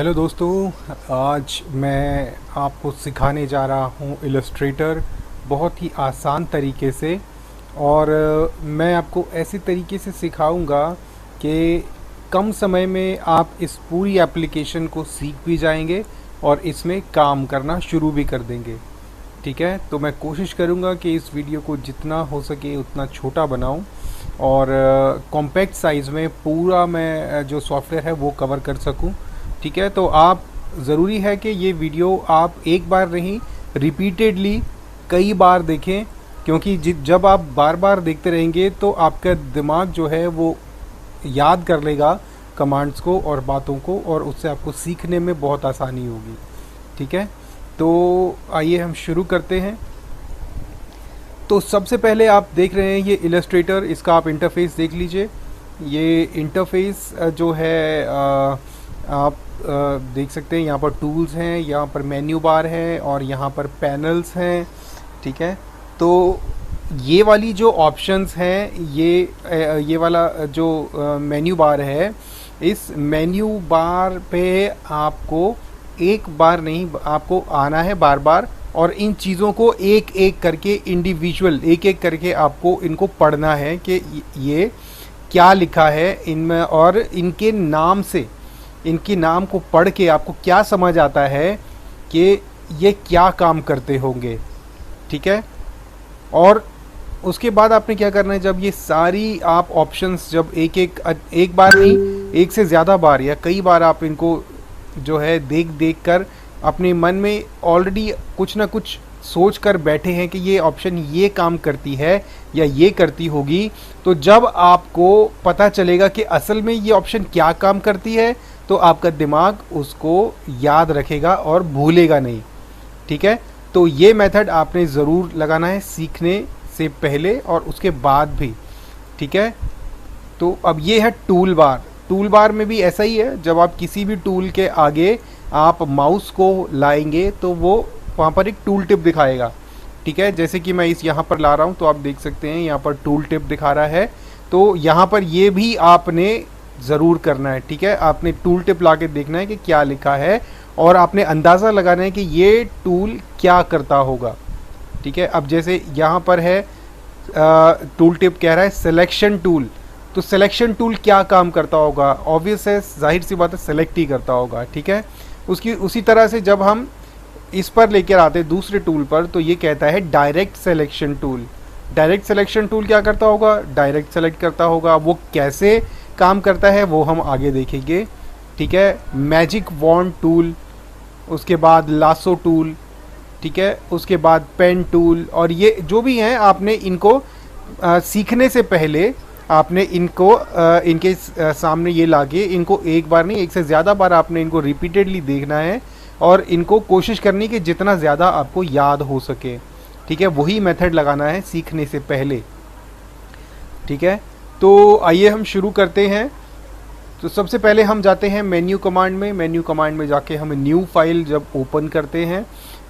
Hello दोस्तों, आज मैं आपको सिखाने जा रहा हूँ इलस्ट्रेटर बहुत ही आसान तरीके से। और मैं आपको ऐसे तरीके से सिखाऊंगा कि कम समय में आप इस पूरी एप्लीकेशन को सीख भी जाएंगे और इसमें काम करना शुरू भी कर देंगे। ठीक है, तो मैं कोशिश करूंगा कि इस वीडियो को जितना हो सके उतना छोटा बनाऊं और कॉम्पैक्ट साइज़ में पूरा मैं जो सॉफ्टवेयर है वो कवर कर सकूं। ठीक है, तो आप ज़रूरी है कि ये वीडियो आप एक बार नहीं, रिपीटेडली कई बार देखें, क्योंकि जब आप बार बार देखते रहेंगे तो आपका दिमाग जो है वो याद कर लेगा कमांड्स को और बातों को, और उससे आपको सीखने में बहुत आसानी होगी। ठीक है, तो आइए हम शुरू करते हैं। तो सबसे पहले आप देख रहे हैं ये इलस्ट्रेटर, इसका आप इंटरफेस देख लीजिए। ये इंटरफेस जो है आप देख सकते हैं, यहाँ पर टूल्स हैं, यहाँ पर मेन्यू बार है और यहाँ पर पैनल्स हैं। ठीक है, तो ये वाली जो ऑप्शंस हैं, ये वाला जो मेन्यू बार है, इस मेन्यू बार पे आपको एक बार नहीं, आपको आना है बार बार, और इन चीज़ों को एक एक करके इंडिविजुअल एक एक करके आपको इनको पढ़ना है कि ये क्या लिखा है इनमें, और इनके नाम से, इनके नाम को पढ़ के आपको क्या समझ आता है कि ये क्या काम करते होंगे। ठीक है, और उसके बाद आपने क्या करना है, जब ये सारी आप ऑप्शंस जब एक बार नहीं, एक से ज़्यादा बार या कई बार आप इनको जो है देख कर अपने मन में ऑलरेडी कुछ ना कुछ सोच कर बैठे हैं कि ये ऑप्शन ये काम करती है या ये करती होगी, तो जब आपको पता चलेगा कि असल में ये ऑप्शन क्या काम करती है, तो आपका दिमाग उसको याद रखेगा और भूलेगा नहीं। ठीक है, तो ये मेथड आपने ज़रूर लगाना है सीखने से पहले और उसके बाद भी। ठीक है, तो अब ये है टूल बार। टूल बार में भी ऐसा ही है, जब आप किसी भी टूल के आगे आप माउस को लाएंगे तो वो वहाँ पर एक टूल टिप दिखाएगा। ठीक है, जैसे कि मैं इस यहाँ पर ला रहा हूँ तो आप देख सकते हैं यहाँ पर टूल टिप दिखा रहा है, तो यहाँ पर ये भी आपने ज़रूर करना है। ठीक है, आपने टूल टिप ला के देखना है कि क्या लिखा है और आपने अंदाज़ा लगाना है कि ये टूल क्या करता होगा। ठीक है, अब जैसे यहाँ पर है टूल टिप कह रहा है सिलेक्शन टूल, तो सिलेक्शन टूल क्या काम करता होगा, ऑब्वियस है, जाहिर सी बात है, सेलेक्ट ही करता होगा। ठीक है, उसी तरह से जब हम इस पर लेकर आते हैं दूसरे टूल पर, तो ये कहता है direct selection tool. Direct selection tool क्या करता होगा, डायरेक्ट सेलेक्ट करता होगा। वो कैसे काम करता है वो हम आगे देखेंगे। ठीक है, मैजिक वॉन्ड टूल, उसके बाद लासो टूल, ठीक है, उसके बाद पेन टूल, और ये जो भी हैं आपने इनको सीखने से पहले आपने इनको इनके सामने ये लाके इनको एक बार नहीं, एक से ज़्यादा बार आपने इनको रिपीटेडली देखना है और इनको कोशिश करनी कि जितना ज़्यादा आपको याद हो सके। ठीक है, वही मेथड लगाना है सीखने से पहले। ठीक है, तो आइए हम शुरू करते हैं। तो सबसे पहले हम जाते हैं मेन्यू कमांड में। मेन्यू कमांड में जाके हम न्यू फाइल जब ओपन करते हैं,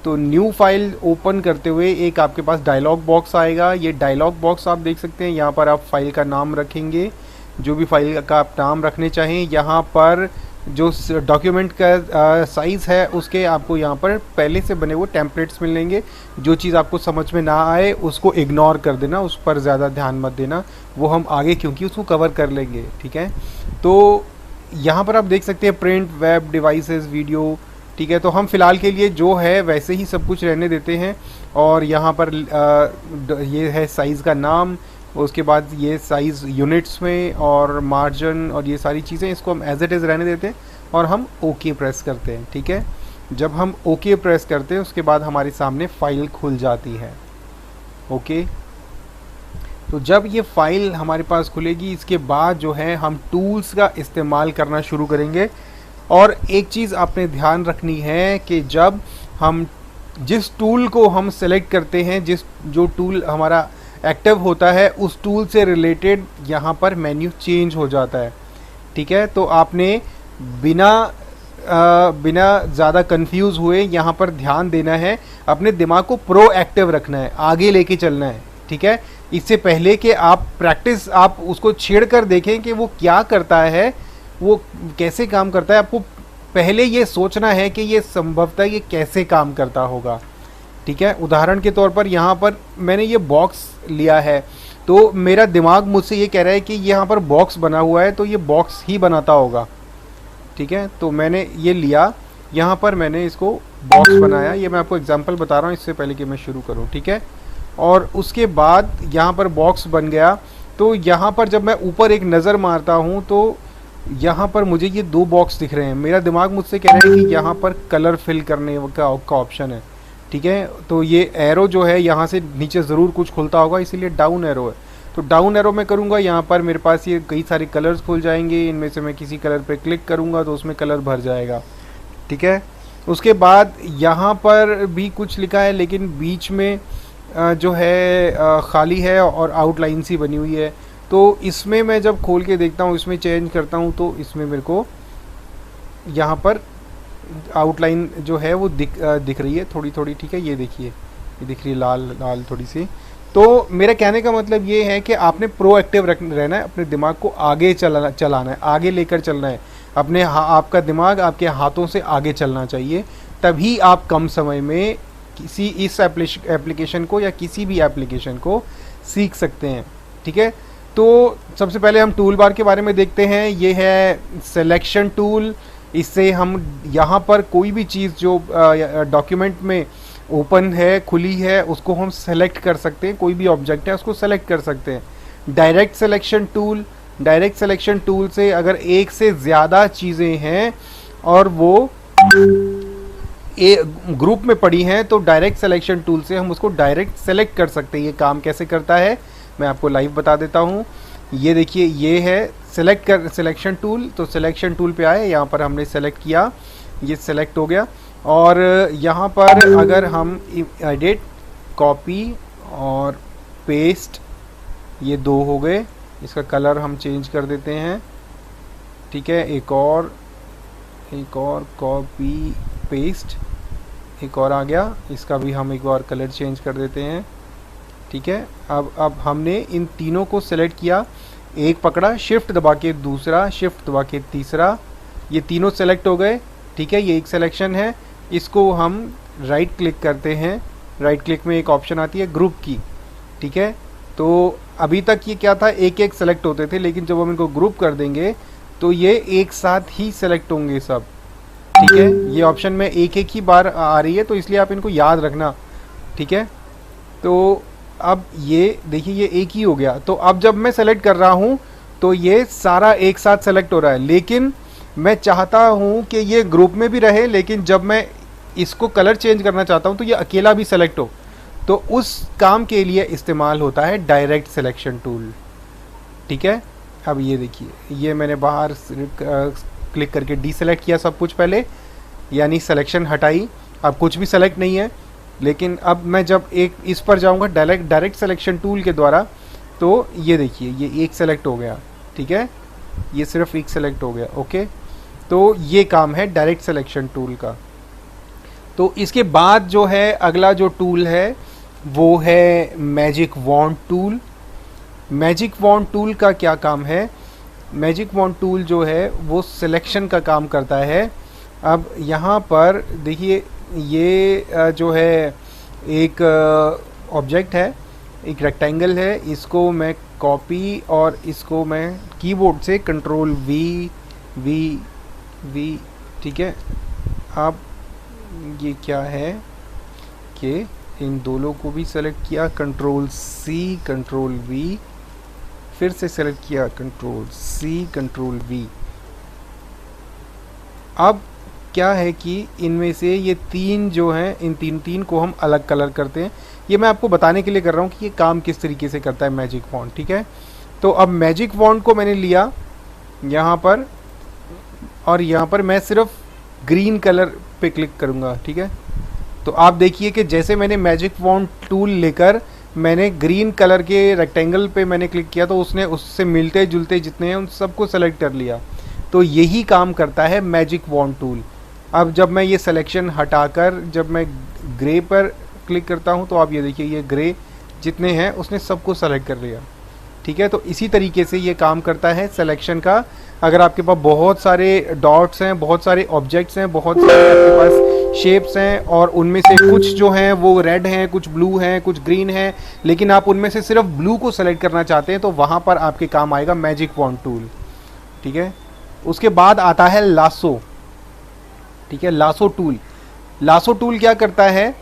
तो न्यू फाइल ओपन करते हुए एक आपके पास डायलॉग बॉक्स आएगा। ये डायलॉग बॉक्स आप देख सकते हैं, यहाँ पर आप फाइल का नाम रखेंगे, जो भी फाइल का आप नाम रखने चाहें। यहाँ पर जो डॉक्यूमेंट का साइज़ है उसके आपको यहाँ पर पहले से बने हुए टेम्पलेट्स मिलेंगे। जो चीज़ आपको समझ में ना आए उसको इग्नोर कर देना, उस पर ज़्यादा ध्यान मत देना, वो हम आगे क्योंकि उसको कवर कर लेंगे। ठीक है, तो यहाँ पर आप देख सकते हैं प्रिंट, वेब डिवाइसेस, वीडियो। ठीक है, तो हम फ़िलहाल के लिए जो है वैसे ही सब कुछ रहने देते हैं। और यहाँ पर ये है साइज़ का नाम, उसके बाद ये साइज़ यूनिट्स में और मार्जिन और ये सारी चीज़ें, इसको हम एज इट इज़ रहने देते हैं और हम ओके प्रेस करते हैं। ठीक है, जब हम ओके प्रेस करते हैं उसके बाद हमारे सामने फ़ाइल खुल जाती है। ओके, तो जब ये फ़ाइल हमारे पास खुलेगी, इसके बाद जो है हम टूल्स का इस्तेमाल करना शुरू करेंगे। और एक चीज़ आपने ध्यान रखनी है कि जब हम जिस टूल को हम सेलेक्ट करते हैं, जो टूल हमारा एक्टिव होता है, उस टूल से रिलेटेड यहाँ पर मेन्यू चेंज हो जाता है। ठीक है, तो आपने बिना ज़्यादा कंफ्यूज हुए यहाँ पर ध्यान देना है, अपने दिमाग को प्रोएक्टिव रखना है, आगे लेके चलना है। ठीक है, इससे पहले कि आप उसको छेड़ कर देखें कि वो क्या करता है, वो कैसे काम करता है, आपको पहले ये सोचना है कि ये संभवतः ये कैसे काम करता होगा। ठीक है, उदाहरण के तौर पर यहाँ पर मैंने ये बॉक्स लिया है, तो मेरा दिमाग मुझसे ये कह रहा है कि यहाँ पर बॉक्स बना हुआ है तो ये बॉक्स ही बनाता होगा। ठीक है, तो मैंने ये लिया, यहाँ पर मैंने इसको बॉक्स बनाया। ये मैं आपको एग्जांपल बता रहा हूँ इससे पहले कि मैं शुरू करूँ। ठीक है, और उसके बाद यहाँ पर बॉक्स बन गया, तो यहाँ पर जब मैं ऊपर एक नज़र मारता हूँ तो यहाँ पर मुझे ये दो बॉक्स दिख रहे हैं। मेरा दिमाग मुझसे कह रहा है कि यहाँ पर कलर फिल करने का ऑप्शन है। ठीक है, तो ये एरो जो है यहाँ से नीचे ज़रूर कुछ खुलता होगा, इसीलिए डाउन एरो है। तो डाउन एरो में करूँगा, यहाँ पर मेरे पास ये कई सारे कलर्स खुल जाएंगे, इनमें से मैं किसी कलर पे क्लिक करूँगा तो उसमें कलर भर जाएगा। ठीक है, उसके बाद यहाँ पर भी कुछ लिखा है लेकिन बीच में जो है खाली है और आउटलाइन सी बनी हुई है। तो इसमें मैं जब खोल के देखता हूँ, इसमें चेंज करता हूँ, तो इसमें मेरे को यहाँ पर आउटलाइन जो है वो दिख रही है थोड़ी थोड़ी। ठीक है, ये देखिए, ये दिख रही है लाल लाल थोड़ी सी। तो मेरा कहने का मतलब ये है कि आपने प्रोएक्टिव रहना है, अपने दिमाग को आगे चलाना है, आगे लेकर चलना है। आपका दिमाग आपके हाथों से आगे चलना चाहिए, तभी आप कम समय में किसी इस एप्लीकेशन को या किसी भी एप्लीकेशन को सीख सकते हैं। ठीक है, तो सबसे पहले हम टूल बार के बारे में देखते हैं। ये है सिलेक्शन टूल। इससे हम यहाँ पर कोई भी चीज़ जो डॉक्यूमेंट में ओपन है, खुली है, उसको हम सेलेक्ट कर सकते हैं। कोई भी ऑब्जेक्ट है उसको सेलेक्ट कर सकते हैं। Direct selection tool, direct selection tool से अगर एक से ज़्यादा चीज़ें हैं और वो ग्रुप में पड़ी हैं तो डायरेक्ट सिलेक्शन टूल से हम उसको डायरेक्ट सेलेक्ट कर सकते हैं। ये काम कैसे करता है मैं आपको लाइव बता देता हूँ। ये देखिए, ये है सिलेक्शन टूल। तो सिलेक्शन टूल पे आए, यहाँ पर हमने सेलेक्ट किया, ये सेलेक्ट हो गया। और यहाँ पर अगर हम एडिट, कॉपी और पेस्ट, ये दो हो गए। इसका कलर हम चेंज कर देते हैं। ठीक है, एक और कॉपी पेस्ट, एक और आ गया, इसका भी हम एक बार कलर चेंज कर देते हैं। ठीक है, अब हमने इन तीनों को सेलेक्ट किया, एक पकड़ा, शिफ्ट दबा के दूसरा, शिफ्ट दबा के तीसरा, ये तीनों सेलेक्ट हो गए। ठीक है, ये एक सिलेक्शन है। इसको हम राइट क्लिक करते हैं। राइट क्लिक में एक ऑप्शन आती है ग्रुप की। ठीक है, तो अभी तक ये क्या था, एक एक सेलेक्ट होते थे, लेकिन जब हम इनको ग्रुप कर देंगे तो ये एक साथ ही सेलेक्ट होंगे सब। ठीक है, ये ऑप्शन में एक एक ही बार आ रही है, तो इसलिए आप इनको याद रखना। ठीक है, तो अब ये देखिए, ये एक ही हो गया। तो अब जब मैं सेलेक्ट कर रहा हूँ तो ये सारा एक साथ सेलेक्ट हो रहा है, लेकिन मैं चाहता हूँ कि ये ग्रुप में भी रहे, लेकिन जब मैं इसको कलर चेंज करना चाहता हूँ तो ये अकेला भी सेलेक्ट हो। तो उस काम के लिए इस्तेमाल होता है डायरेक्ट सिलेक्शन टूल। ठीक है, अब ये देखिए, ये मैंने बाहर क्लिक करके डीसेलेक्ट किया सब कुछ पहले, यानी सिलेक्शन हटाई। अब कुछ भी सेलेक्ट नहीं है, लेकिन अब मैं जब एक इस पर जाऊंगा डायरेक्ट सिलेक्शन टूल के द्वारा, तो ये देखिए, ये एक सेलेक्ट हो गया। ठीक है, ये सिर्फ एक सेलेक्ट हो गया। ओके, तो ये काम है डायरेक्ट सिलेक्शन टूल का। तो इसके बाद जो है अगला जो टूल है वो है magic wand tool. Magic wand tool का क्या काम है? मैजिक वॉन्ड टूल जो है वो सिलेक्शन का काम करता है। अब यहाँ पर देखिए, ये जो है एक ऑब्जेक्ट है, एक रेक्टेंगल है, इसको मैं कॉपी और इसको मैं कीबोर्ड से कंट्रोल वी वी वी। ठीक है, अब ये क्या है कि इन दोनों को भी सेलेक्ट किया, कंट्रोल सी कंट्रोल वी, फिर से सेलेक्ट किया, कंट्रोल सी कंट्रोल वी। अब क्या है कि इनमें से ये तीन जो हैं, इन तीन को हम अलग कलर करते हैं। ये मैं आपको बताने के लिए कर रहा हूँ कि ये काम किस तरीके से करता है मैजिक वॉन्ड। ठीक है, तो अब मैजिक वॉन्ड को मैंने लिया यहाँ पर, और यहाँ पर मैं सिर्फ ग्रीन कलर पे क्लिक करूँगा। ठीक है, तो आप देखिए कि जैसे मैंने मैजिक वॉन्ड टूल लेकर मैंने ग्रीन कलर के रेक्टेंगल पे मैंने क्लिक किया, तो उसने उससे मिलते जुलते जितने हैं उन सबको सेलेक्ट कर लिया। तो यही काम करता है मैजिक वॉन्ड टूल। अब जब मैं ये सिलेक्शन हटाकर जब मैं ग्रे पर क्लिक करता हूँ, तो आप ये देखिए, ये ग्रे जितने हैं उसने सबको सेलेक्ट कर लिया। ठीक है। तो इसी तरीके से ये काम करता है सिलेक्शन का। अगर आपके पास बहुत सारे डॉट्स हैं, बहुत सारे ऑब्जेक्ट्स हैं, बहुत सारे आपके पास शेप्स हैं और उनमें से कुछ जो हैं वो रेड हैं, कुछ ब्लू हैं, कुछ ग्रीन हैं, लेकिन आप उनमें से सिर्फ ब्लू को सेलेक्ट करना चाहते हैं, तो वहाँ पर आपके काम आएगा मैजिक वॉन्ड टूल, ठीक है। उसके बाद आता है लासो, ठीक है। लासो टूल, लासो टूल क्या करता है?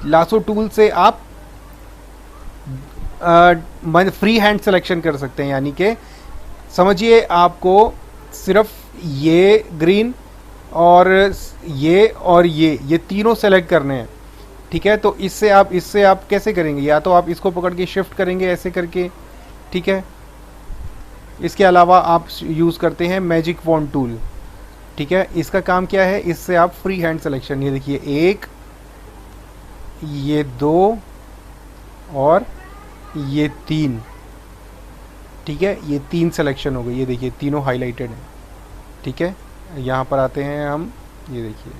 लासो टूल से आप फ्री हैंड सिलेक्शन कर सकते हैं, यानी कि समझिए आपको सिर्फ ये ग्रीन और ये तीनों सेलेक्ट करने हैं, ठीक है। तो इससे आप कैसे करेंगे? या तो आप इसको पकड़ के शिफ्ट करेंगे ऐसे करके, ठीक है। इसके अलावा आप यूज़ करते हैं मैजिक वॉन्ड टूल, ठीक है। इसका काम क्या है? इससे आप फ्री हैंड सिलेक्शन, ये देखिए 1, ये 2 और ये 3, ठीक है। ये 3 सिलेक्शन हो गई, ये देखिए तीनों हाईलाइटेड हैं, ठीक है। यहाँ पर आते हैं हम, ये देखिए,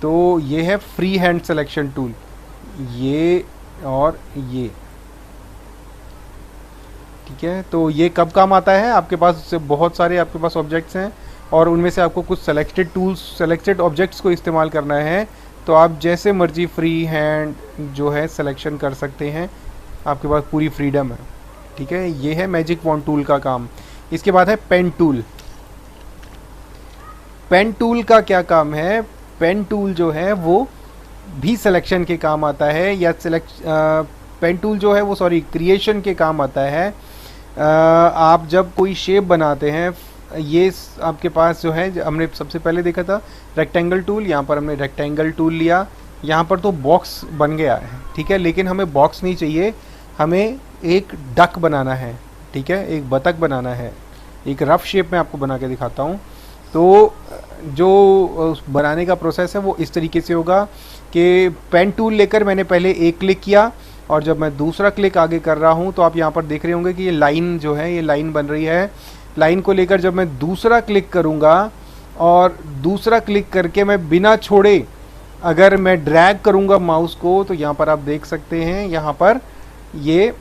तो ये है फ्री हैंड सिलेक्शन टूल, ये और ये, ठीक है। तो ये कब काम आता है? आपके पास बहुत सारे आपके पास ऑब्जेक्ट्स हैं और उनमें से आपको कुछ सेलेक्टेड ऑब्जेक्ट्स को इस्तेमाल करना है, तो आप जैसे मर्जी फ्री हैंड जो है सिलेक्शन कर सकते हैं, आपके पास पूरी फ्रीडम है, ठीक है। ये है मैजिक वॉन्ड टूल का काम। इसके बाद है पेन टूल। पेन टूल का क्या काम है? पेन टूल जो है वो भी सिलेक्शन के काम आता है, या पेन टूल जो है वो क्रिएशन के काम आता है। आप जब कोई शेप बनाते हैं, ये आपके पास जो है, हमने सबसे पहले देखा था रेक्टेंगल टूल, यहाँ पर हमने रेक्टेंगल टूल लिया, यहाँ पर तो बॉक्स बन गया है, ठीक है। लेकिन हमें बॉक्स नहीं चाहिए, हमें एक डक बनाना है, ठीक है, एक बतख बनाना है। एक रफ शेप में आपको बना के दिखाता हूँ। तो जो बनाने का प्रोसेस है वो इस तरीके से होगा कि पेन टूल लेकर मैंने पहले एक क्लिक किया, और जब मैं दूसरा क्लिक आगे कर रहा हूँ तो आप यहाँ पर देख रहे होंगे कि ये लाइन जो है, ये लाइन बन रही है। लाइन को लेकर जब मैं दूसरा क्लिक करूँगा और दूसरा क्लिक करके मैं बिना छोड़े अगर मैं ड्रैग करूँगा माउस को, तो यहाँ पर आप देख सकते हैं, यहाँ पर ये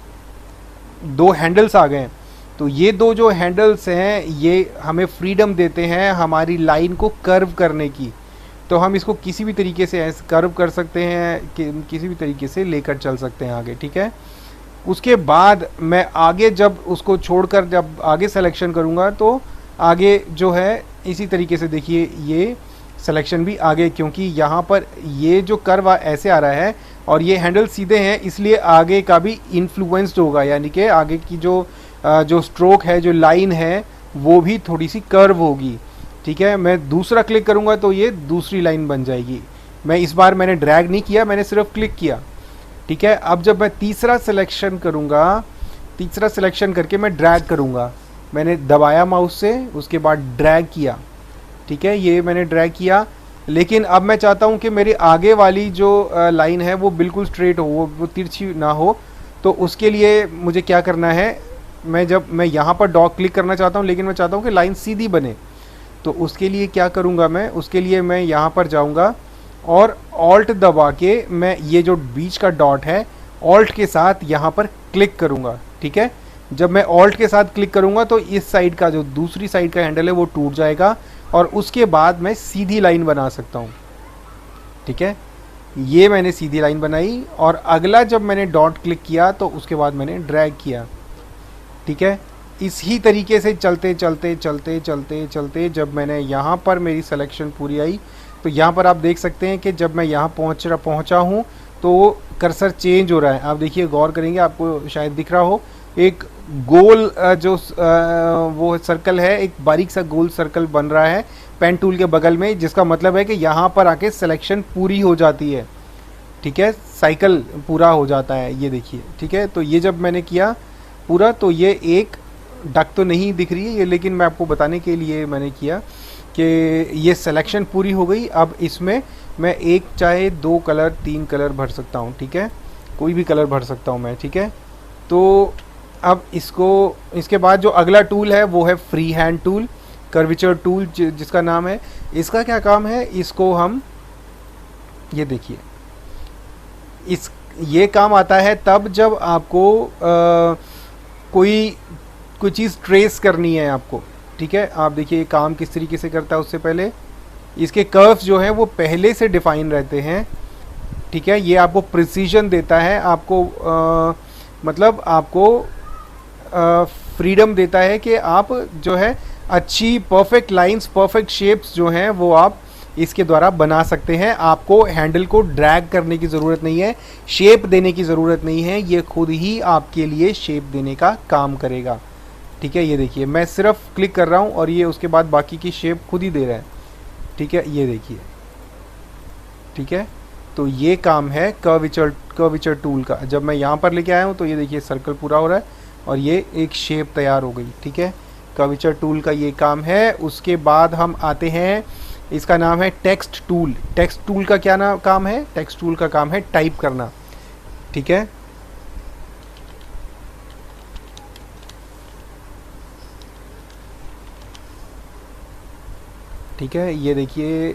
2 हैंडल्स आ गए हैं। तो ये 2 जो हैंडल्स हैं ये हमें फ्रीडम देते हैं हमारी लाइन को कर्व करने की। तो हम इसको किसी भी तरीके से ऐसे कर्व कर सकते हैं, कि किसी भी तरीके से लेकर चल सकते हैं आगे, ठीक है। उसके बाद मैं आगे जब उसको छोड़कर जब आगे सिलेक्शन करूँगा, तो आगे जो है इसी तरीके से देखिए ये सिलेक्शन भी आगे, क्योंकि यहाँ पर ये जो कर्व ऐसे आ रहा है और ये हैंडल सीधे हैं, इसलिए आगे का भी इन्फ्लुएंस्ड होगा, यानी कि आगे की जो स्ट्रोक है, जो लाइन है, वो भी थोड़ी सी कर्व होगी, ठीक है। मैं दूसरा क्लिक करूँगा तो ये दूसरी लाइन बन जाएगी। मैं इस बार मैंने ड्रैग नहीं किया, मैंने सिर्फ क्लिक किया, ठीक है। अब जब मैं तीसरा सिलेक्शन करूँगा, तीसरा सिलेक्शन करके मैं ड्रैग करूँगा, मैंने दबाया माउस से, उसके बाद ड्रैग किया, ठीक है, ये मैंने ड्रैग किया। लेकिन अब मैं चाहता हूँ कि मेरी आगे वाली जो लाइन है वो बिल्कुल स्ट्रेट हो, वो तिरछी ना हो। तो उसके लिए मुझे क्या करना है, जब मैं यहाँ पर डॉग क्लिक करना चाहता हूँ, लेकिन मैं चाहता हूँ कि लाइन सीधी बने, तो उसके लिए क्या करूँगा मैं, उसके लिए मैं यहाँ पर जाऊँगा और ऑल्ट दबा के मैं ये जो बीच का डॉट है, ऑल्ट के साथ यहाँ पर क्लिक करूँगा, ठीक है। जब मैं ऑल्ट के साथ क्लिक करूँगा तो इस साइड का जो दूसरी साइड का हैंडल है वो टूट जाएगा, और उसके बाद मैं सीधी लाइन बना सकता हूँ, ठीक है। ये मैंने सीधी लाइन बनाई, और अगला जब मैंने डॉट क्लिक किया तो उसके बाद मैंने ड्रैग किया, ठीक है। इसी तरीके से चलते चलते चलते चलते चलते जब मैंने यहाँ पर मेरी सिलेक्शन पूरी आई, तो यहाँ पर आप देख सकते हैं कि जब मैं यहाँ पहुँचा हूँ तो कर्सर चेंज हो रहा है। आप देखिए, गौर करेंगे, आपको शायद दिख रहा हो, एक गोल जो वो सर्कल है, एक बारीक सा गोल सर्कल बन रहा है पेन टूल के बगल में, जिसका मतलब है कि यहाँ पर आके सिलेक्शन पूरी हो जाती है, ठीक है, साइकिल पूरा हो जाता है, ये देखिए, ठीक है। तो ये जब मैंने किया पूरा, तो ये एक डक तो नहीं दिख रही है ये, लेकिन मैं आपको बताने के लिए मैंने किया कि ये सिलेक्शन पूरी हो गई। अब इसमें मैं एक चाहे 2 कलर 3 कलर भर सकता हूँ, ठीक है, कोई भी कलर भर सकता हूँ मैं, ठीक है। तो अब इसके बाद जो अगला टूल है वो है free hand tool, curvature tool जिसका नाम है। इसका क्या काम है, इसको हम, ये देखिए, ये काम आता है तब जब आपको कोई कोई चीज़ ट्रेस करनी है आपको। ठीक है, आप देखिए ये काम किस तरीके से करता है। उससे पहले इसके कर्व्स जो हैं वो पहले से डिफाइन रहते हैं। ठीक है, ये आपको प्रिसीजन देता है, आपको मतलब आपको फ्रीडम देता है कि आप जो है अच्छी परफेक्ट लाइंस, परफेक्ट शेप्स जो हैं वो आप इसके द्वारा बना सकते हैं। आपको हैंडल को ड्रैग करने की ज़रूरत नहीं है, शेप देने की ज़रूरत नहीं है, ये खुद ही आपके लिए शेप देने का काम करेगा। ठीक है, ये देखिए मैं सिर्फ क्लिक कर रहा हूँ और ये उसके बाद बाकी की शेप खुद ही दे रहा है। ठीक है, ये देखिए। ठीक है, तो ये काम है कर्वेचर टूल का। जब मैं यहाँ पर लेके आया हूँ तो ये देखिए सर्कल पूरा हो रहा है और ये एक शेप तैयार हो गई। ठीक है, कर्वेचर टूल का ये काम है। उसके बाद हम आते हैं, इसका नाम है टेक्स्ट टूल। टेक्स्ट टूल का क्या काम है? टेक्स्ट टूल का काम है टाइप करना। ठीक है, ठीक है, ये देखिए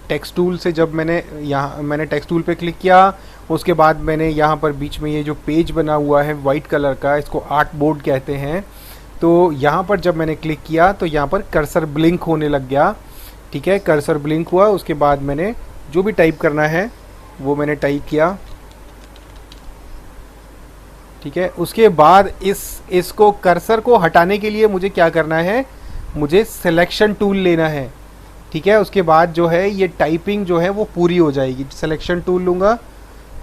टेक्स्ट टूल से जब मैंने टेक्स्ट टूल पे क्लिक किया, उसके बाद मैंने यहाँ पर बीच में ये जो पेज बना हुआ है वाइट कलर का, इसको आर्ट बोर्ड कहते हैं। तो यहाँ पर जब मैंने क्लिक किया तो यहाँ पर कर्सर ब्लिंक होने लग गया। ठीक है, कर्सर ब्लिंक हुआ, उसके बाद मैंने जो भी टाइप करना है वो मैंने टाइप किया। ठीक है, उसके बाद इसको कर्सर को हटाने के लिए मुझे क्या करना है? मुझे सिलेक्शन टूल लेना है। ठीक है, उसके बाद जो है ये टाइपिंग जो है वो पूरी हो जाएगी। सिलेक्शन टूल लूँगा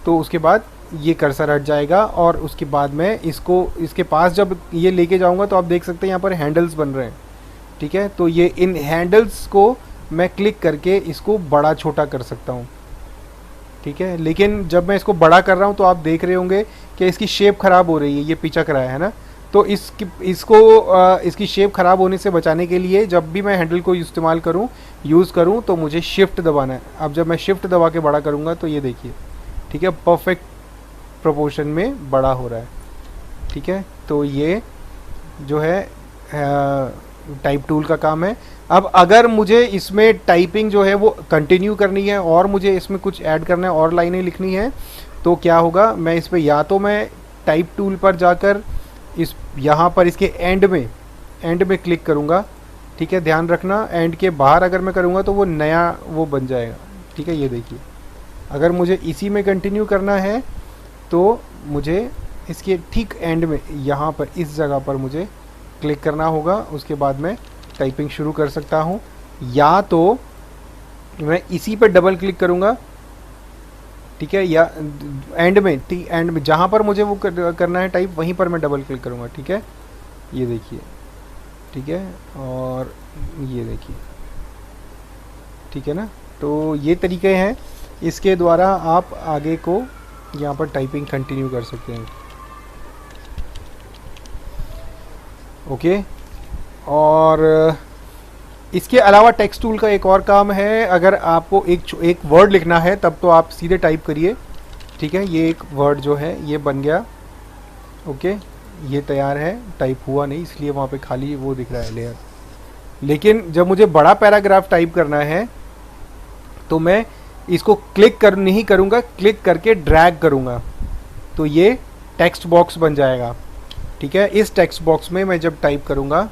तो उसके बाद ये कर्सर हट जाएगा और उसके बाद मैं इसके पास जब ये लेके जाऊँगा तो आप देख सकते हैं यहाँ पर हैंडल्स बन रहे हैं। ठीक है, तो ये इन हैंडल्स को मैं क्लिक करके इसको बड़ा छोटा कर सकता हूँ। ठीक है, लेकिन जब मैं इसको बड़ा कर रहा हूँ तो आप देख रहे होंगे कि इसकी शेप ख़राब हो रही है, ये पीछा कराया है ना। तो इसकी शेप ख़राब होने से बचाने के लिए जब भी मैं हैंडल को यूज़ करूँ तो मुझे शिफ्ट दबाना है। अब जब मैं शिफ्ट दबा के बड़ा करूँगा तो ये देखिए, ठीक है, परफेक्ट प्रोपोर्शन में बड़ा हो रहा है। ठीक है, तो ये जो है टाइप टूल का काम है। अब अगर मुझे इसमें टाइपिंग जो है वो कंटिन्यू करनी है और मुझे इसमें कुछ ऐड करना है और लाइनें लिखनी है तो क्या होगा? मैं इस पर या तो मैं टाइप टूल पर जाकर यहाँ पर इसके एंड में क्लिक करूँगा। ठीक है, ध्यान रखना एंड के बाहर अगर मैं करूँगा तो वो नया वो बन जाएगा। ठीक है, ये देखिए, अगर मुझे इसी में कंटिन्यू करना है तो मुझे इसके ठीक एंड में यहाँ पर इस जगह पर मुझे क्लिक करना होगा। उसके बाद मैं टाइपिंग शुरू कर सकता हूँ, या तो मैं इसी पर डबल क्लिक करूँगा। ठीक है, या एंड में जहाँ पर मुझे वो करना है टाइप, वहीं पर मैं डबल क्लिक करूँगा। ठीक है, ये देखिए। ठीक है, और ये देखिए। ठीक है ना, तो ये तरीके हैं, इसके द्वारा आप आगे को यहाँ पर टाइपिंग कंटिन्यू कर सकते हैं। ओके, और इसके अलावा टेक्स्ट टूल का एक और काम है। अगर आपको एक वर्ड लिखना है तब तो आप सीधे टाइप करिए। ठीक है, ये एक वर्ड जो है ये बन गया। ओके, ये तैयार है, टाइप हुआ नहीं इसलिए वहाँ पे खाली वो दिख रहा है लेयर। लेकिन जब मुझे बड़ा पैराग्राफ टाइप करना है तो मैं इसको नहीं करूँगा, क्लिक करके ड्रैग करूँगा तो ये टेक्स्ट बॉक्स बन जाएगा। ठीक है, इस टेक्स्ट बॉक्स में मैं जब टाइप करूँगा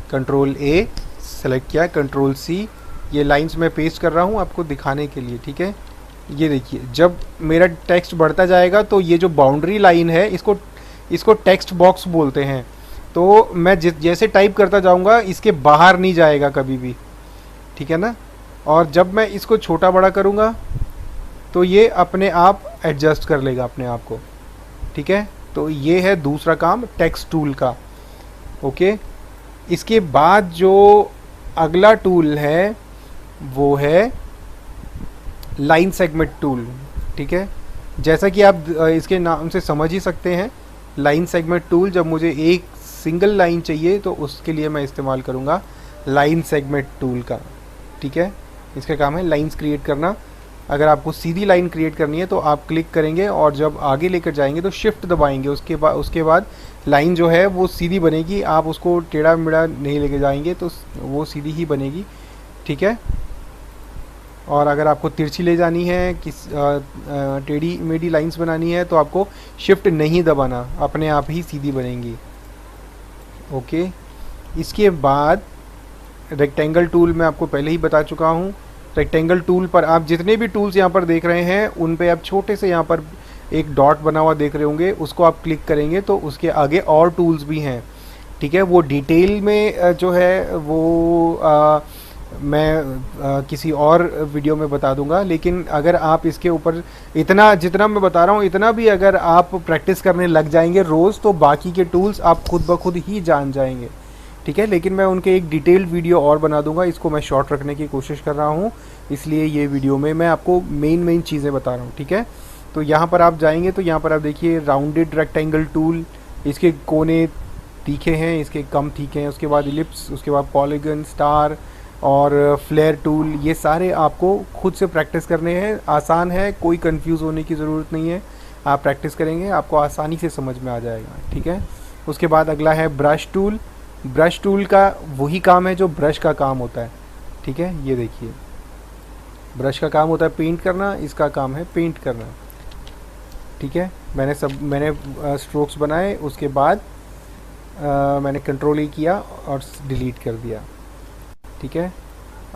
कंट्रोल ए सेलेक्ट किया, कंट्रोल सी, ये लाइंस मैं पेस्ट कर रहा हूँ आपको दिखाने के लिए। ठीक है, ये देखिए, जब मेरा टेक्स्ट बढ़ता जाएगा तो ये जो बाउंड्री लाइन है इसको टेक्स्ट बॉक्स बोलते हैं। तो मैं जैसे टाइप करता जाऊँगा इसके बाहर नहीं जाएगा कभी भी। ठीक है ना, और जब मैं इसको छोटा बड़ा करूँगा तो ये अपने आप एडजस्ट कर लेगा अपने आप को। ठीक है, तो ये है दूसरा काम टेक्स्ट टूल का। ओके, इसके बाद जो अगला टूल है वो है लाइन सेगमेंट टूल। ठीक है, जैसा कि आप इसके नाम से समझ ही सकते हैं, लाइन सेगमेंट टूल, जब मुझे एक सिंगल लाइन चाहिए तो उसके लिए मैं इस्तेमाल करूँगा लाइन सेगमेंट टूल का। ठीक है, इसका काम है लाइंस क्रिएट करना। अगर आपको सीधी लाइन क्रिएट करनी है तो आप क्लिक करेंगे और जब आगे लेकर जाएंगे तो शिफ्ट दबाएंगे, उसके बाद लाइन जो है वो सीधी बनेगी। आप उसको टेढ़ा मेढ़ा नहीं लेके जाएंगे तो वो सीधी ही बनेगी, ठीक है। और अगर आपको तिरछी ले जानी है, टेढ़ी मेढ़ी लाइंस बनानी है तो आपको शिफ्ट नहीं दबाना, अपने आप ही सीधी बनेंगी, ओके। इसके बाद रेक्टेंगल टूल मैं आपको पहले ही बता चुका हूँ। रेक्टेंगल टूल पर आप जितने भी टूल्स यहाँ पर देख रहे हैं उन पे आप छोटे से यहाँ पर एक डॉट बना हुआ देख रहे होंगे, उसको आप क्लिक करेंगे तो उसके आगे और टूल्स भी हैं, ठीक है। वो डिटेल में जो है वो मैं किसी और वीडियो में बता दूंगा, लेकिन अगर आप इसके ऊपर इतना जितना मैं बता रहा हूँ इतना भी अगर आप प्रैक्टिस करने लग जाएंगे रोज़ तो बाकी के टूल्स आप खुद ब खुद ही जान जाएंगे, ठीक है। लेकिन मैं उनके एक डिटेल्ड वीडियो और बना दूंगा, इसको मैं शॉर्ट रखने की कोशिश कर रहा हूँ, इसलिए ये वीडियो में मैं आपको मेन चीज़ें बता रहा हूँ, ठीक है। तो यहाँ पर आप जाएंगे तो यहाँ पर आप देखिए राउंडेड रेक्टेंगल टूल, इसके कोने तीखे हैं, इसके कम तीखे हैं, उसके बाद इलिप्स, उसके बाद पॉलीगन, स्टार और फ्लेयर टूल, ये सारे आपको खुद से प्रैक्टिस करने हैं। आसान है, कोई कंफ्यूज होने की ज़रूरत नहीं है, आप प्रैक्टिस करेंगे आपको आसानी से समझ में आ जाएगा, ठीक है। उसके बाद अगला है ब्रश टूल। ब्रश टूल का वही काम है जो ब्रश का काम होता है, ठीक है। ये देखिए ब्रश का काम होता है पेंट करना, इसका काम है पेंट करना, ठीक है। मैंने स्ट्रोक्स बनाए, उसके बाद मैंने कंट्रोल ही किया और डिलीट कर दिया, ठीक है।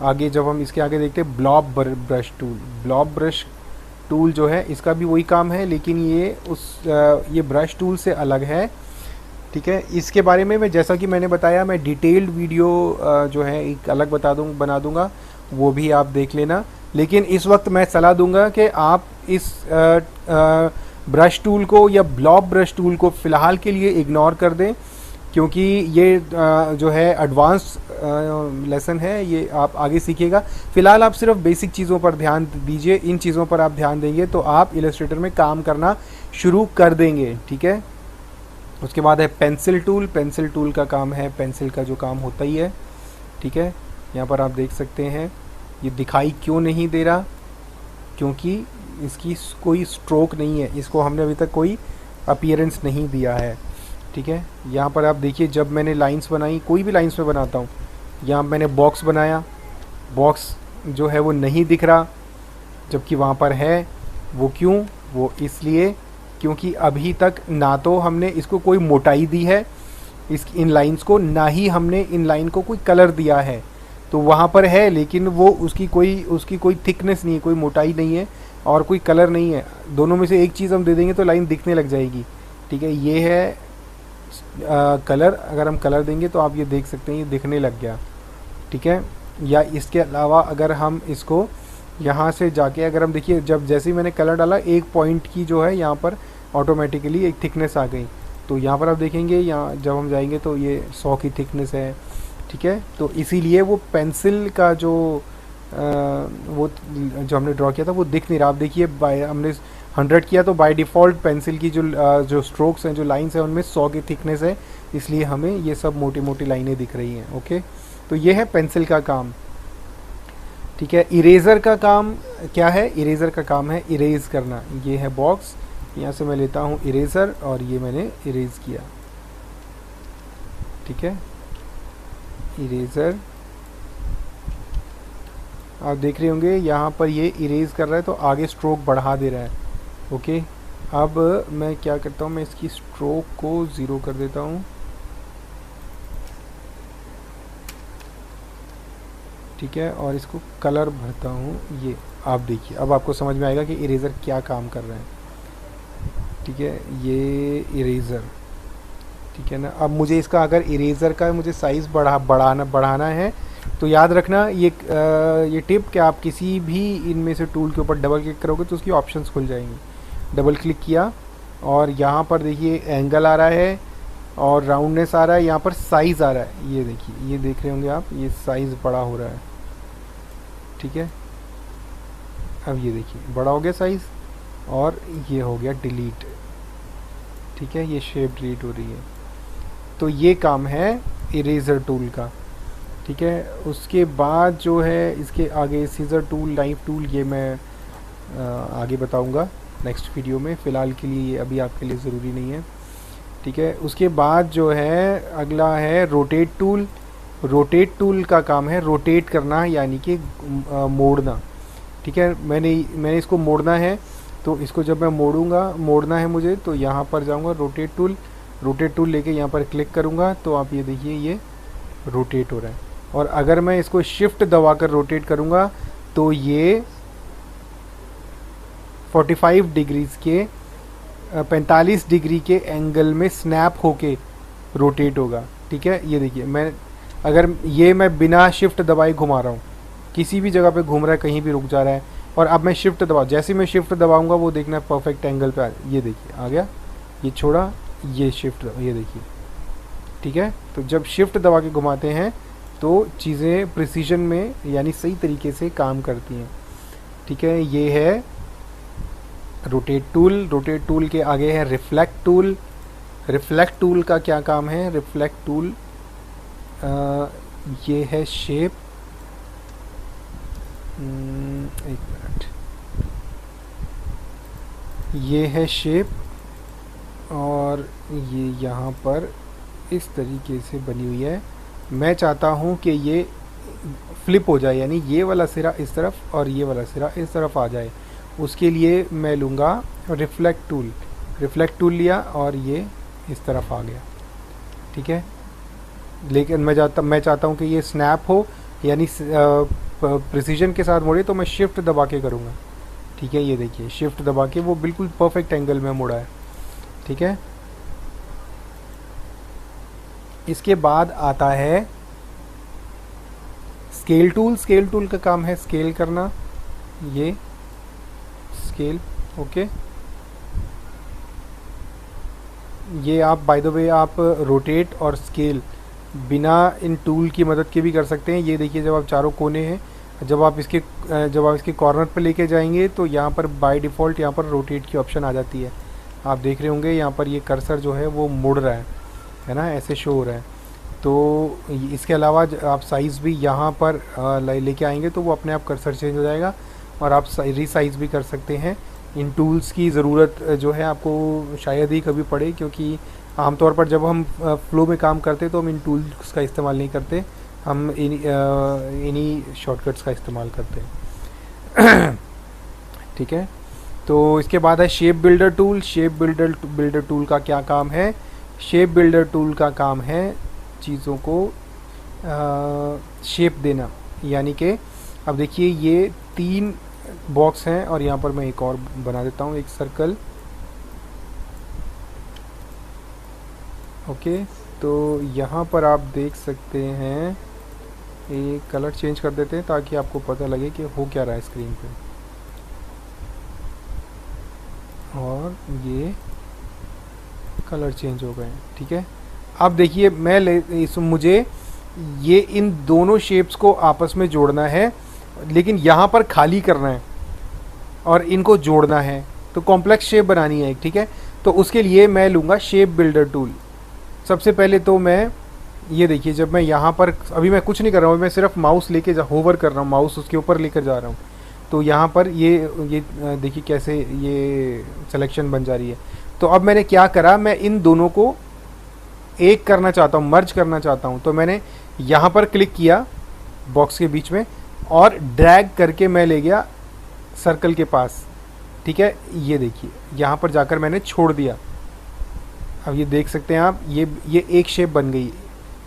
आगे जब हम इसके आगे देखते हैं blob brush tool. Blob brush tool जो है इसका भी वही काम है, लेकिन ये ब्रश टूल से अलग है, ठीक है। इसके बारे में मैं जैसा कि मैंने बताया मैं डिटेल्ड वीडियो जो है एक अलग बना दूंगा, वो भी आप देख लेना। लेकिन इस वक्त मैं सलाह दूंगा कि आप इस ब्रश टूल को या ब्लॉब ब्रश टूल को फ़िलहाल के लिए इग्नोर कर दें, क्योंकि ये जो है एडवांस लेसन है, ये आप आगे सीखिएगा। फ़िलहाल आप सिर्फ बेसिक चीज़ों पर ध्यान दीजिए, इन चीज़ों पर आप ध्यान देंगे तो आप इलस्ट्रेटर में काम करना शुरू कर देंगे, ठीक है। उसके बाद है पेंसिल टूल। पेंसिल टूल का काम है पेंसिल का जो काम होता ही है, ठीक है। यहाँ पर आप देख सकते हैं ये दिखाई क्यों नहीं दे रहा, क्योंकि इसकी कोई स्ट्रोक नहीं है, इसको हमने अभी तक कोई अपीयरेंस नहीं दिया है, ठीक है। यहाँ पर आप देखिए जब मैंने लाइंस बनाई, कोई भी लाइंस में बनाता हूँ, यहाँ मैंने बॉक्स बनाया, बॉक्स जो है वो नहीं दिख रहा जबकि वहाँ पर है। वो क्यों? वो इसलिए क्योंकि अभी तक ना तो हमने इसको कोई मोटाई दी है इन लाइंस को, ना ही हमने इन लाइन को कोई कलर दिया है। तो वहाँ पर है लेकिन वो उसकी कोई थिकनेस नहीं है, कोई मोटाई नहीं है और कोई कलर नहीं है। दोनों में से एक चीज़ हम दे देंगे तो लाइन दिखने लग जाएगी, ठीक है। ये है कलर, अगर हम कलर देंगे तो आप ये देख सकते हैं ये दिखने लग गया, ठीक है। या इसके अलावा अगर हम इसको यहाँ से जाके अगर हम देखिए जब जैसे ही मैंने कलर डाला एक पॉइंट की जो है यहाँ पर ऑटोमेटिकली एक थिकनेस आ गई। तो यहाँ पर आप देखेंगे यहाँ जब हम जाएंगे तो ये 100 की थिकनेस है, ठीक है। तो इसीलिए वो पेंसिल का जो हमने ड्रॉ किया था वो दिख नहीं रहा। आप देखिए हमने 100 किया तो बाय डिफ़ॉल्ट पेंसिल की जो स्ट्रोक्स हैं, जो लाइंस हैं, उनमें 100 की थिकनेस है, इसलिए हमें ये सब मोटी मोटी लाइनें दिख रही हैं, ओके। तो ये है पेंसिल का काम, ठीक है। इरेज़र का काम क्या है? इरेज़र का काम है इरेज़ करना। ये है बॉक्स, यहाँ से मैं लेता हूँ इरेज़र और ये मैंने इरेज़ किया, ठीक है। इरेज़र आप देख रहे होंगे यहाँ पर ये इरेज़ कर रहा है तो आगे स्ट्रोक बढ़ा दे रहा है, ओके। अब मैं क्या करता हूँ, मैं इसकी स्ट्रोक को 0 कर देता हूँ, ठीक है। और इसको कलर भरता हूँ। ये आप देखिए अब आपको समझ में आएगा कि इरेज़र क्या काम कर रहा है, ठीक है। ये इरेज़र, ठीक है ना। अब मुझे इसका अगर इरेज़र का मुझे साइज़ बढ़ाना है तो याद रखना ये टिप कि आप किसी भी इनमें से टूल के ऊपर डबल क्लिक करोगे तो उसकी ऑप्शंस खुल जाएंगी। डबल क्लिक किया और यहाँ पर देखिए एंगल आ रहा है और राउंडनेस आ रहा है, यहाँ पर साइज़ आ रहा है। ये देखिए, ये देख रहे होंगे आप, ये साइज़ बड़ा हो रहा है, ठीक है। अब ये देखिए बड़ा हो गया साइज़ और ये हो गया डिलीट, ठीक है। ये शेप डिलीट हो रही है। तो ये काम है इरेज़र टूल का, ठीक है। उसके बाद जो है इसके आगे सीज़र टूल, नाइफ टूल, ये मैं आगे बताऊंगा नेक्स्ट वीडियो में। फ़िलहाल के लिए ये अभी आपके लिए ज़रूरी नहीं है, ठीक है। उसके बाद जो है अगला है रोटेट टूल। रोटेट टूल का काम है रोटेट करना, यानी कि मोड़ना, ठीक है। मैंने इसको मोड़ना है, तो इसको जब मैं मोड़ना है मुझे, तो यहाँ पर जाऊँगा रोटेट टूल लेके यहाँ पर क्लिक करूँगा, तो आप ये देखिए ये रोटेट हो रहा है। और अगर मैं इसको शिफ्ट दबाकर रोटेट करूँगा तो ये 45 डिग्रीज के 45 डिग्री के एंगल में स्नैप होके रोटेट होगा, ठीक है। ये देखिए मैं बिना शिफ्ट दबाए घुमा रहा हूँ, किसी भी जगह पे घूम रहा है, कहीं भी रुक जा रहा है, और अब मैं शिफ्ट जैसे मैं शिफ्ट दबाऊंगा वो देखना परफेक्ट एंगल पे ये देखिए आ गया, ये छोड़ा, ये शिफ्ट, ये देखिए, ठीक है। तो जब शिफ्ट दबा के घुमाते हैं तो चीज़ें प्रिसीजन में यानी सही तरीके से काम करती हैं, ठीक है। ये है रोटेट टूल के आगे है रिफ्लेक्ट टूल का क्या काम है? रिफ्लेक्ट टूल ये है शेप, एक मिनट, ये है शेप, और ये यहाँ पर इस तरीके से बनी हुई है। मैं चाहता हूँ कि ये फ्लिप हो जाए, यानी ये वाला सिरा इस तरफ और ये वाला सिरा इस तरफ आ जाए। उसके लिए मैं लूँगा रिफ्लेक्ट टूल लिया और ये इस तरफ आ गया, ठीक है। लेकिन मैं चाहता हूँ कि ये स्नैप हो, यानी प्रिसीजन के साथ मोड़े, तो मैं शिफ्ट दबा के करूँगा, ठीक है। ये देखिए शिफ्ट दबा के वो बिल्कुल परफेक्ट एंगल में मुड़ा है, ठीक है। इसके बाद आता है स्केल टूल का काम है स्केल करना, ये स्केल, ओके। ये आप बाय द वे आप रोटेट और स्केल बिना इन टूल की मदद के भी कर सकते हैं। ये देखिए जब आप चारों कोने हैं, जब आप इसके कॉर्नर पर लेके जाएंगे तो यहाँ पर बाय डिफ़ॉल्ट यहाँ पर रोटेट की ऑप्शन आ जाती है। आप देख रहे होंगे यहाँ पर ये कर्सर जो है वो मुड़ रहा है ना, ऐसे शो हो रहा है। तो इसके अलावा आप साइज़ भी यहाँ पर लेके आएंगे तो वो अपने आप कर्सर चेंज हो जाएगा, और आप रीसाइज़ भी कर सकते हैं। इन टूल्स की ज़रूरत जो है आपको शायद ही कभी पड़े, क्योंकि आमतौर पर जब हम फ्लो में काम करते तो हम इन टूल्स का इस्तेमाल नहीं करते, हम इन्हीं शॉर्टकट्स का इस्तेमाल करते हैं ठीक है। तो इसके बाद है शेप बिल्डर टूल का क्या काम है? शेप बिल्डर टूल का काम है चीज़ों को शेप देना, यानी कि अब देखिए ये 3 बॉक्स हैं और यहाँ पर मैं एक और बना देता हूँ, एक सर्कल, ओके। तो यहाँ पर आप देख सकते हैं, एक कलर चेंज कर देते हैं ताकि आपको पता लगे कि हो क्या रहा है स्क्रीन पे। और ये कलर चेंज हो गए, ठीक है। अब देखिए मुझे ये इन दोनों शेप्स को आपस में जोड़ना है, लेकिन यहाँ पर खाली करना है और इनको जोड़ना है, तो कॉम्प्लेक्स शेप बनानी है, ठीक है। तो उसके लिए मैं लूँगा शेप बिल्डर टूल। सबसे पहले तो मैं ये देखिए, जब मैं यहाँ पर अभी मैं कुछ नहीं कर रहा हूँ, मैं सिर्फ माउस लेके होवर कर रहा हूँ, माउस उसके ऊपर लेकर जा रहा हूँ, तो यहाँ पर ये देखिए कैसे ये सिलेक्शन बन जा रही है। तो अब मैंने क्या करा, मैं इन दोनों को एक करना चाहता हूँ, मर्ज करना चाहता हूँ। तो मैंने यहाँ पर क्लिक किया बॉक्स के बीच में और ड्रैग करके मैं ले गया सर्कल के पास, ठीक है। ये देखिए यहाँ पर जाकर मैंने छोड़ दिया। अब ये देख सकते हैं आप, ये एक शेप बन गई,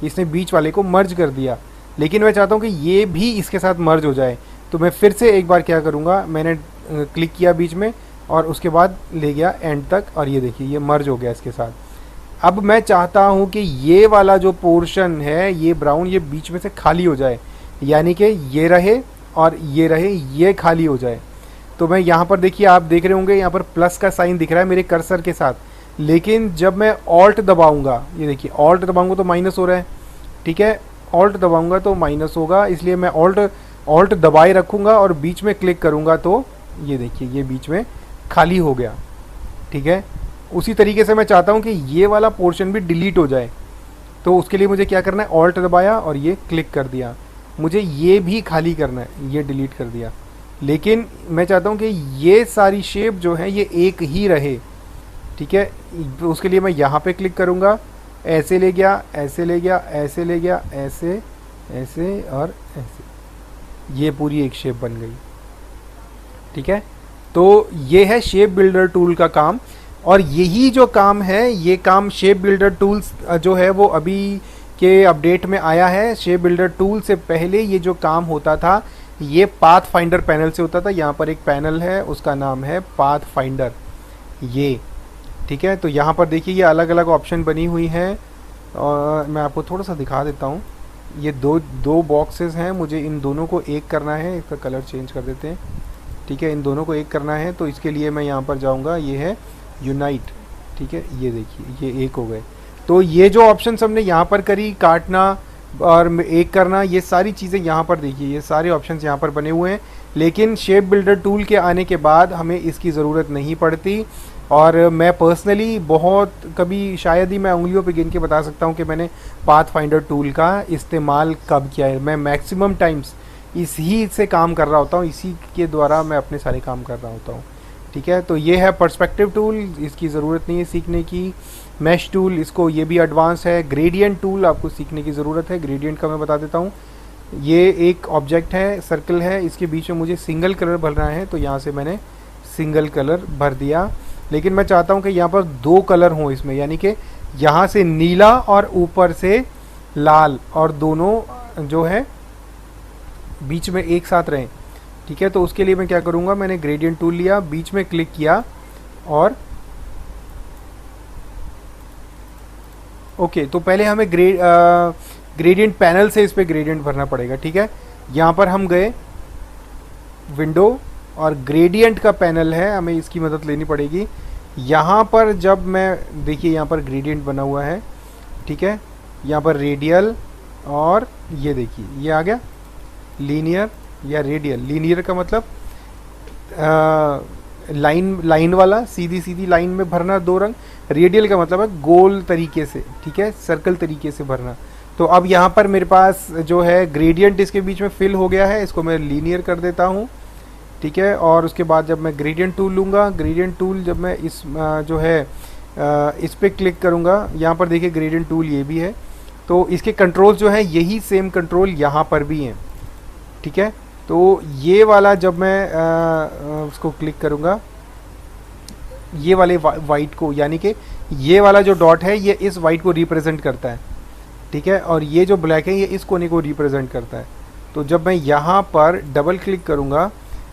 इसने बीच वाले को मर्ज कर दिया, लेकिन मैं चाहता हूँ कि ये भी इसके साथ मर्ज हो जाए। तो मैं फिर से एक बार क्या करूँगा, मैंने क्लिक किया बीच में और उसके बाद ले गया एंड तक, और ये देखिए ये मर्ज हो गया इसके साथ। अब मैं चाहता हूँ कि ये वाला जो पोर्शन है, ये ब्राउन, ये बीच में से खाली हो जाए, यानी कि ये रहे और ये रहे, ये खाली हो जाए। तो मैं यहाँ पर देखिए, आप देख रहे होंगे यहाँ पर प्लस का साइन दिख रहा है मेरे कर्सर के साथ, लेकिन जब मैं ऑल्ट दबाऊंगा, ये देखिए ऑल्ट दबाऊंगा तो माइनस हो रहा है, ठीक है। ऑल्ट दबाऊंगा तो माइनस होगा, इसलिए मैं ऑल्ट दबाए रखूँगा और बीच में क्लिक करूँगा तो ये देखिए ये बीच में खाली हो गया, ठीक है। उसी तरीके से मैं चाहता हूँ कि ये वाला पोर्शन भी डिलीट हो जाए, तो उसके लिए मुझे क्या करना है, ऑल्ट दबाया और ये क्लिक कर दिया। मुझे ये भी खाली करना है, ये डिलीट कर दिया, लेकिन मैं चाहता हूँ कि ये सारी शेप जो है ये एक ही रहे, ठीक है। उसके लिए मैं यहाँ पे क्लिक करूँगा, ऐसे ले गया, ऐसे ले गया, ऐसे ले गया, ऐसे, ऐसे और ऐसे, ये पूरी एक शेप बन गई, ठीक है। तो ये है शेप बिल्डर टूल का काम, और यही जो काम है, ये काम शेप बिल्डर टूल्स जो है वो अभी के अपडेट में आया है। शेप बिल्डर टूल से पहले ये जो काम होता था ये पाथ फाइंडर पैनल से होता था। यहाँ पर एक पैनल है, उसका नाम है पाथ फाइंडर, ये, ठीक है। तो यहाँ पर देखिए ये अलग अलग ऑप्शन बनी हुई हैं, और मैं आपको थोड़ा सा दिखा देता हूँ। ये दो बॉक्सेस हैं, मुझे इन दोनों को एक करना है। इसका कलर चेंज कर देते हैं, ठीक है। इन दोनों को एक करना है, तो इसके लिए मैं यहाँ पर जाऊँगा, ये है यूनाइट, ठीक है। ये देखिए ये एक हो गए। तो ये जो ऑप्शन हमने यहाँ पर करी, काटना और एक करना, ये सारी चीज़ें यहाँ पर देखिए, ये सारे ऑप्शंस यहाँ पर बने हुए हैं। लेकिन शेप बिल्डर टूल के आने के बाद हमें इसकी ज़रूरत नहीं पड़ती। और मैं पर्सनली बहुत कभी, शायद ही मैं उंगलियों पे गिन के बता सकता हूँ कि मैंने पाथ फाइंडर टूल का इस्तेमाल कब किया है। मैं मैक्सिमम टाइम्स इसी से काम कर रहा होता हूँ, इसी के द्वारा मैं अपने सारे काम कर रहा होता हूँ, ठीक है। तो ये है पर्सपेक्टिव टूल, इसकी ज़रूरत नहीं है सीखने की। मैश टूल, इसको, ये भी एडवांस है। ग्रेडियंट टूल आपको सीखने की ज़रूरत है। ग्रेडियंट का मैं बता देता हूँ। ये एक ऑब्जेक्ट है, सर्कल है, इसके बीच में मुझे सिंगल कलर भरना है, तो यहाँ से मैंने सिंगल कलर भर दिया। लेकिन मैं चाहता हूँ कि यहाँ पर दो कलर हों इसमें, यानी कि यहाँ से नीला और ऊपर से लाल, और दोनों जो है बीच में एक साथ रहें, ठीक है। तो उसके लिए मैं क्या करूँगा, मैंने ग्रेडियंट टूल लिया, बीच में क्लिक किया, और ओके। तो पहले हमें ग्रेडियंट पैनल से इस पर ग्रेडियंट भरना पड़ेगा, ठीक है। यहाँ पर हम गए, विंडो, और ग्रेडियंट का पैनल है, हमें इसकी मदद लेनी पड़ेगी। यहाँ पर जब मैं, देखिए यहाँ पर ग्रेडियंट बना हुआ है, ठीक है। यहाँ पर रेडियल, और ये देखिए ये आ गया लीनियर या रेडियल। लीनियर का मतलब लाइन वाला, सीधी सीधी लाइन में भरना दो रंग। रेडियल का मतलब है गोल तरीके से, ठीक है, सर्कल तरीके से भरना। तो अब यहाँ पर मेरे पास जो है ग्रेडियंट इसके बीच में फिल हो गया है, इसको मैं लीनियर कर देता हूँ, ठीक है। और उसके बाद जब मैं ग्रेडियंट टूल लूँगा, ग्रेडियंट टूल जब मैं इस जो है इस पर क्लिक करूँगा, यहाँ पर देखिए ग्रेडियंट टूल ये भी है। तो इसके कंट्रोल जो है यही सेम कंट्रोल यहाँ पर भी हैं, ठीक है। तो ये वाला जब मैं उसको क्लिक करूँगा, ये वाले वाइट को, यानी कि ये वाला जो डॉट है ये इस वाइट को रिप्रेजेंट करता है, ठीक है। और ये जो ब्लैक है ये इस कोने को रिप्रेजेंट करता है। तो जब मैं यहाँ पर डबल क्लिक करूँगा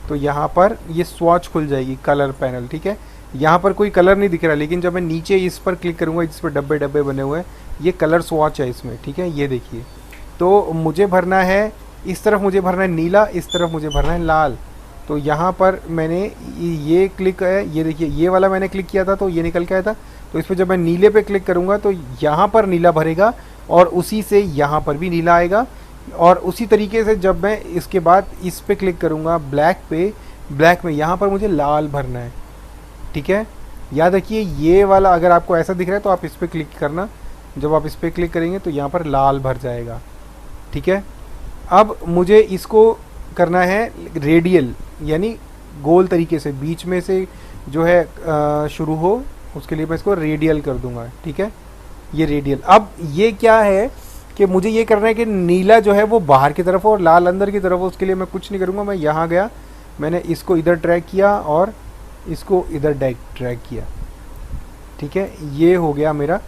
तो यहाँ पर ये स्वॉच खुल जाएगी, कलर पैनल, ठीक है। यहाँ पर कोई कलर नहीं दिख रहा, लेकिन जब मैं नीचे इस पर क्लिक करूँगा, जिस पर डब्बे डब्बे बने हुए हैं, ये कलर स्वॉच है इसमें, ठीक है। ये देखिए, तो मुझे भरना है, इस तरफ मुझे भरना है नीला, इस तरफ मुझे भरना है लाल। तो यहाँ पर मैंने ये क्लिक है, ये देखिए ये वाला मैंने क्लिक किया था तो ये निकल के आया था। तो इस पर जब मैं नीले पे क्लिक करूँगा तो यहाँ पर नीला भरेगा, और उसी से यहाँ पर भी नीला आएगा। और उसी तरीके से जब मैं इसके बाद इस पे क्लिक करूँगा ब्लैक पे, ब्लैक में यहाँ पर मुझे लाल भरना है, ठीक है। याद रखिए ये वाला अगर आपको ऐसा दिख रहा है तो आप इस पर क्लिक करना, जब आप इस पर क्लिक करेंगे तो यहाँ पर लाल भर जाएगा, ठीक है। अब मुझे इसको करना है रेडियल, यानी गोल तरीके से, बीच में से जो है शुरू हो, उसके लिए मैं इसको रेडियल कर दूंगा, ठीक है। ये रेडियल। अब ये क्या है कि मुझे ये करना है कि नीला जो है वो बाहर की तरफ हो और लाल अंदर की तरफ हो। उसके लिए मैं कुछ नहीं करूँगा, मैं यहाँ गया, मैंने इसको इधर ट्रैक किया और इसको इधर ट्रैक किया, ठीक है। ये हो गया मेरा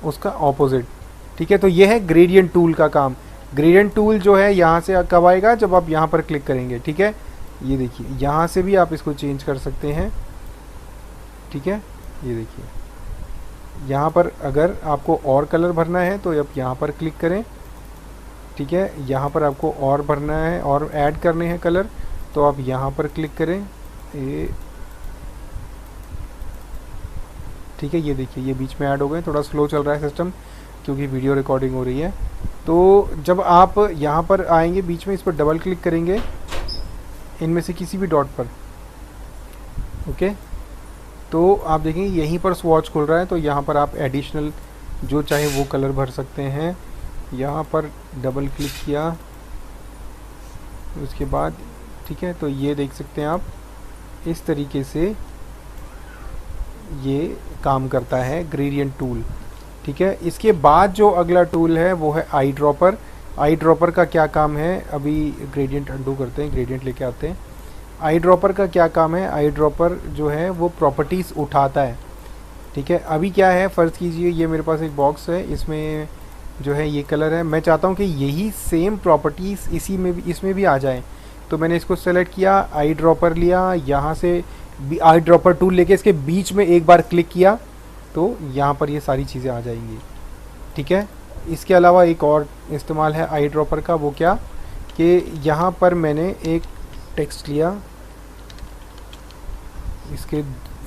उसका ऑपोजिट, ठीक है। तो ये है ग्रेडियंट टूल का काम। ग्रेडियंट टूल जो है यहाँ से कब आएगा, जब आप यहाँ पर क्लिक करेंगे, ठीक है। ये देखिए यहाँ से भी आप इसको चेंज कर सकते हैं, ठीक है। ये देखिए यहाँ पर अगर आपको और कलर भरना है तो आप यहाँ पर क्लिक करें, ठीक है। यहाँ पर आपको और भरना है और ऐड करने हैं कलर, तो आप यहाँ पर क्लिक करें, ठीक है। ये देखिए ये बीच में ऐड हो गए। थोड़ा स्लो चल रहा है सिस्टम क्योंकि वीडियो रिकॉर्डिंग हो रही है। तो जब आप यहाँ पर आएंगे बीच में, इस पर डबल क्लिक करेंगे इनमें से किसी भी डॉट पर, ओके, तो आप देखेंगे यहीं पर स्वॉच खुल रहा है। तो यहाँ पर आप एडिशनल जो चाहे वो कलर भर सकते हैं। यहाँ पर डबल क्लिक किया, उसके बाद ठीक है, तो ये देख सकते हैं आप, इस तरीके से ये काम करता है ग्रेडियंट टूल। ठीक है, इसके बाद जो अगला टूल है वो है आई ड्रॉपर। आई ड्रॉपर का क्या काम है, अभी ग्रेडियंट अंडू करते हैं, ग्रेडियंट लेके आते हैं। आई ड्रॉपर का क्या काम है, आई ड्रॉपर जो है वो प्रॉपर्टीज़ उठाता है। ठीक है, अभी क्या है, फ़र्ज़ कीजिए ये मेरे पास एक बॉक्स है, इसमें जो है ये कलर है, मैं चाहता हूँ कि यही सेम प्रॉपर्टीज़ इसी में भी, इसमें भी आ जाएं। तो मैंने इसको सेलेक्ट किया, आई ड्रॉपर लिया, यहाँ से आई ड्रॉपर टूल लेके इसके बीच में एक बार क्लिक किया तो यहाँ पर ये सारी चीज़ें आ जाएंगी। ठीक है, इसके अलावा एक और इस्तेमाल है आई ड्रॉपर का, वो क्या कि यहाँ पर मैंने एक टेक्स्ट लिया,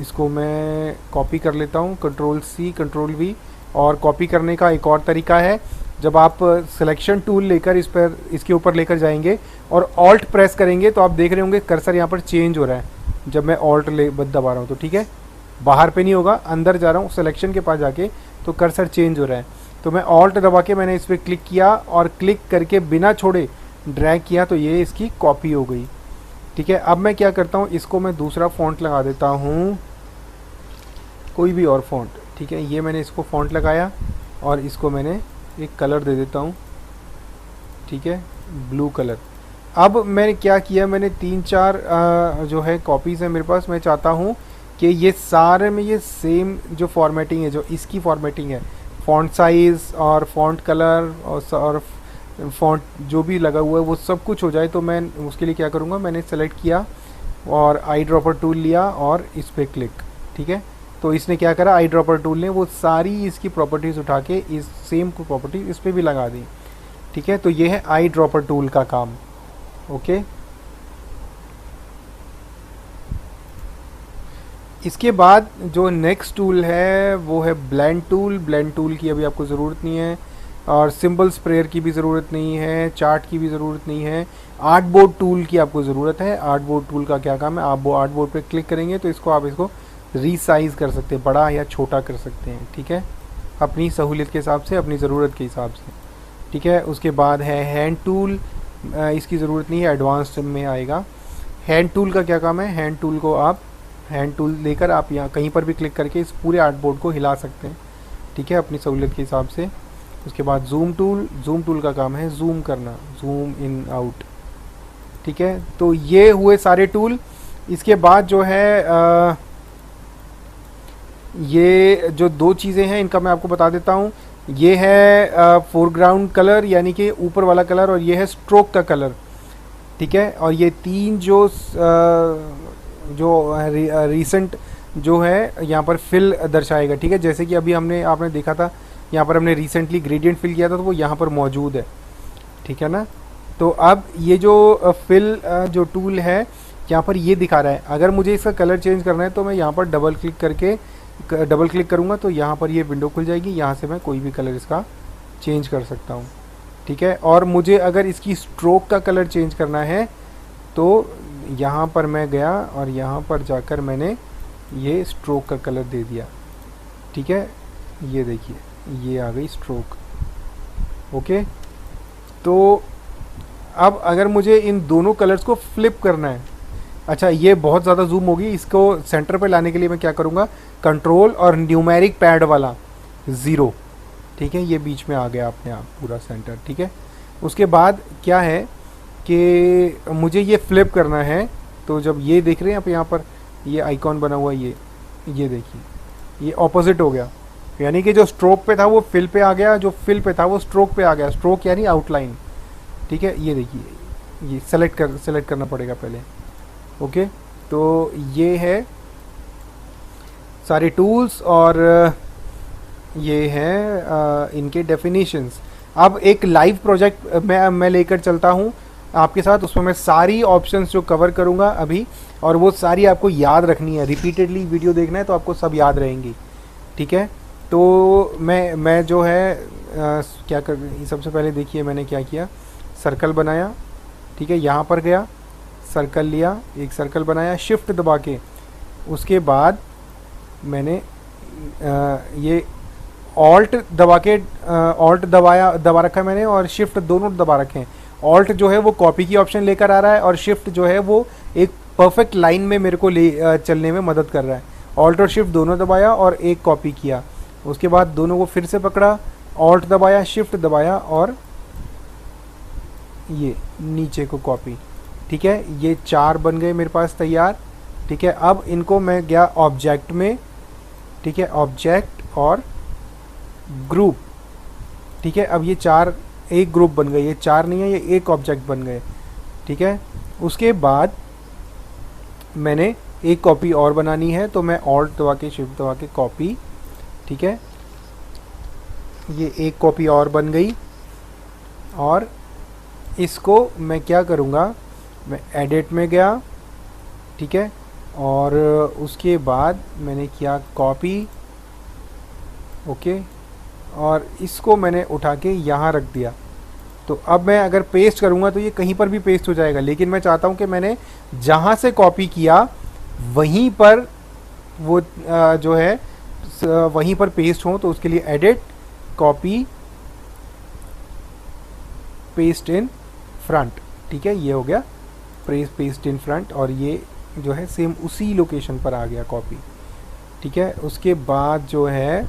इसको मैं कॉपी कर लेता हूँ, कंट्रोल सी कंट्रोल वी। और कॉपी करने का एक और तरीका है, जब आप सिलेक्शन टूल लेकर इसके ऊपर लेकर जाएंगे और ऑल्ट प्रेस करेंगे तो आप देख रहे होंगे कर्सर यहाँ पर चेंज हो रहा है जब मैं ऑल्ट दबा रहा हूँ तो। ठीक है, बाहर पे नहीं होगा, अंदर जा रहा हूँ सिलेक्शन के पास जाके तो कर्सर चेंज हो रहा है। तो मैं ऑल्ट दबा के मैंने इस पर क्लिक किया और क्लिक करके बिना छोड़े ड्रैग किया तो ये इसकी कॉपी हो गई। ठीक है, अब मैं क्या करता हूँ, इसको मैं दूसरा फ़ॉन्ट लगा देता हूँ, कोई भी और फ़ॉन्ट। ठीक है, ये मैंने इसको फ़ॉन्ट लगाया और इसको मैंने एक कलर दे देता हूँ। ठीक है, ब्लू कलर। अब मैंने क्या किया, मैंने 3-4 जो है कॉपीज़ है मेरे पास, मैं चाहता हूँ कि ये सारे में ये सेम जो फॉर्मेटिंग है, जो इसकी फॉर्मेटिंग है, फ़ॉन्ट साइज़ और फ़ॉन्ट कलर और फ़ॉन्ट जो भी लगा हुआ है वो सब कुछ हो जाए। तो मैं उसके लिए क्या करूँगा, मैंने सेलेक्ट किया और आई ड्रॉपर टूल लिया और इस पर क्लिक। ठीक है, तो इसने क्या करा, आई ड्रॉपर टूल ने वो सारी इसकी प्रॉपर्टीज़ उठा के इस सेम को प्रॉपर्टी इस पर भी लगा दी। ठीक है, तो ये है आई ड्रॉपर टूल का काम। ओके, इसके बाद जो नेक्स्ट टूल है वो है ब्लेंड टूल। ब्लेंड टूल की अभी आपको ज़रूरत नहीं है और सिंबल स्प्रेयर की भी ज़रूरत नहीं है, चार्ट की भी ज़रूरत नहीं है। आर्टबोर्ड टूल की आपको ज़रूरत है। आर्टबोर्ड टूल का क्या काम है, आप वो आर्टबोर्ड पे क्लिक करेंगे तो इसको इसको रीसाइज़ कर सकते हैं, बड़ा या छोटा कर सकते हैं। ठीक है, अपनी सहूलियत के हिसाब से, अपनी ज़रूरत के हिसाब से। ठीक है, उसके बाद है हैंड टूल, इसकी ज़रूरत नहीं है, एडवांस्ड में आएगा। हैंड टूल का क्या काम है, हैंड टूल को आप हैंड टूल लेकर आप यहाँ कहीं पर भी क्लिक करके इस पूरे आर्टबोर्ड को हिला सकते हैं। ठीक है, अपनी सहूलियत के हिसाब से। उसके बाद जूम टूल, जूम टूल का काम है जूम करना, जूम इन आउट। ठीक है, तो ये हुए सारे टूल। इसके बाद जो है ये जो 2 चीज़ें हैं इनका मैं आपको बता देता हूँ। ये है फोरग्राउंड कलर यानी कि ऊपर वाला कलर, और ये है स्ट्रोक का कलर। ठीक है, और ये 3 जो रिसेंट जो है यहाँ पर फिल दर्शाएगा। ठीक है, जैसे कि अभी आपने देखा था यहाँ पर हमने रिसेंटली ग्रेडियंट फिल किया था तो वो यहाँ पर मौजूद है। ठीक है ना, तो अब ये जो फिल जो टूल है यहाँ पर ये दिखा रहा है। अगर मुझे इसका कलर चेंज करना है तो मैं यहाँ पर डबल क्लिक करूँगा तो यहाँ पर ये विंडो खुल जाएगी, यहाँ से मैं कोई भी कलर इसका चेंज कर सकता हूँ। ठीक है, और मुझे अगर इसकी स्ट्रोक का कलर चेंज करना है तो यहाँ पर मैं गया और यहाँ पर जाकर मैंने ये स्ट्रोक का कलर दे दिया। ठीक है, ये देखिए ये आ गई स्ट्रोक। ओके, तो अब अगर मुझे इन दोनों कलर्स को फ्लिप करना है, अच्छा ये बहुत ज़्यादा जूम होगी, इसको सेंटर पे लाने के लिए मैं क्या करूँगा, कंट्रोल और न्यूमेरिक पैड वाला 0। ठीक है, ये बीच में आ गया अपने आप पूरा सेंटर। ठीक है, उसके बाद क्या है कि मुझे ये फ्लिप करना है, तो जब ये देख रहे हैं आप यहाँ पर ये आइकॉन बना हुआ, ये देखिए ये ऑपोजिट हो गया, यानी कि जो स्ट्रोक पे था वो फिल पे आ गया, जो फिल पे था वो स्ट्रोक पे आ गया। स्ट्रोक यानी आउटलाइन। ठीक है, ये देखिए ये सेलेक्ट करना पड़ेगा पहले। ओके, तो ये है सारे टूल्स और ये है इनके डेफिनेशंस। अब एक लाइव प्रोजेक्ट मैं लेकर चलता हूँ आपके साथ, उसमें मैं सारी ऑप्शंस जो कवर करूँगा अभी, और वो सारी आपको याद रखनी है, रिपीटेडली वीडियो देखना है तो आपको सब याद रहेंगी। ठीक है, तो मैं जो है क्या कर, सबसे पहले देखिए मैंने क्या किया, सर्कल बनाया। ठीक है, यहाँ पर गया, सर्कल लिया, एक सर्कल बनाया शिफ्ट दबा के, उसके बाद मैंने ये ऑल्ट दबा रखा है मैंने और शिफ्ट दोनों दबा रखे हैं, ऑल्ट जो है वो कॉपी की ऑप्शन लेकर आ रहा है और शिफ्ट जो है वो एक परफेक्ट लाइन में मेरे को ले चलने में मदद कर रहा है। ऑल्ट और शिफ्ट दोनों दबाया और एक कॉपी किया, उसके बाद दोनों को फिर से पकड़ा, ऑल्ट दबाया, शिफ्ट दबाया और ये नीचे को कॉपी। ठीक है, ये 4 बन गए मेरे पास तैयार। ठीक है, अब इनको मैं गया ऑब्जेक्ट में। ठीक है, ऑब्जेक्ट और ग्रुप। ठीक है, अब ये 4 एक ग्रुप बन गए, ये 4 नहीं है, ये एक ऑब्जेक्ट बन गए। ठीक है, उसके बाद मैंने एक कॉपी और बनानी है, तो मैं ऑल्ट दबा के शिफ्ट दबा के कॉपी। ठीक है, ये एक कॉपी और बन गई और इसको मैं क्या करूँगा, मैं एडिट में गया। ठीक है, और उसके बाद मैंने किया कॉपी। ओके, और इसको मैंने उठा के यहाँ रख दिया। तो अब मैं अगर पेस्ट करूँगा तो ये कहीं पर भी पेस्ट हो जाएगा, लेकिन मैं चाहता हूँ कि मैंने जहाँ से कॉपी किया वहीं पर वो जो है वहीं पर पेस्ट हो। तो उसके लिए edit, copy, paste in front. ठीक है, ये हो गया पेस्ट इन फ्रंट और ये जो है सेम उसी लोकेशन पर आ गया कॉपी। ठीक है, उसके बाद जो है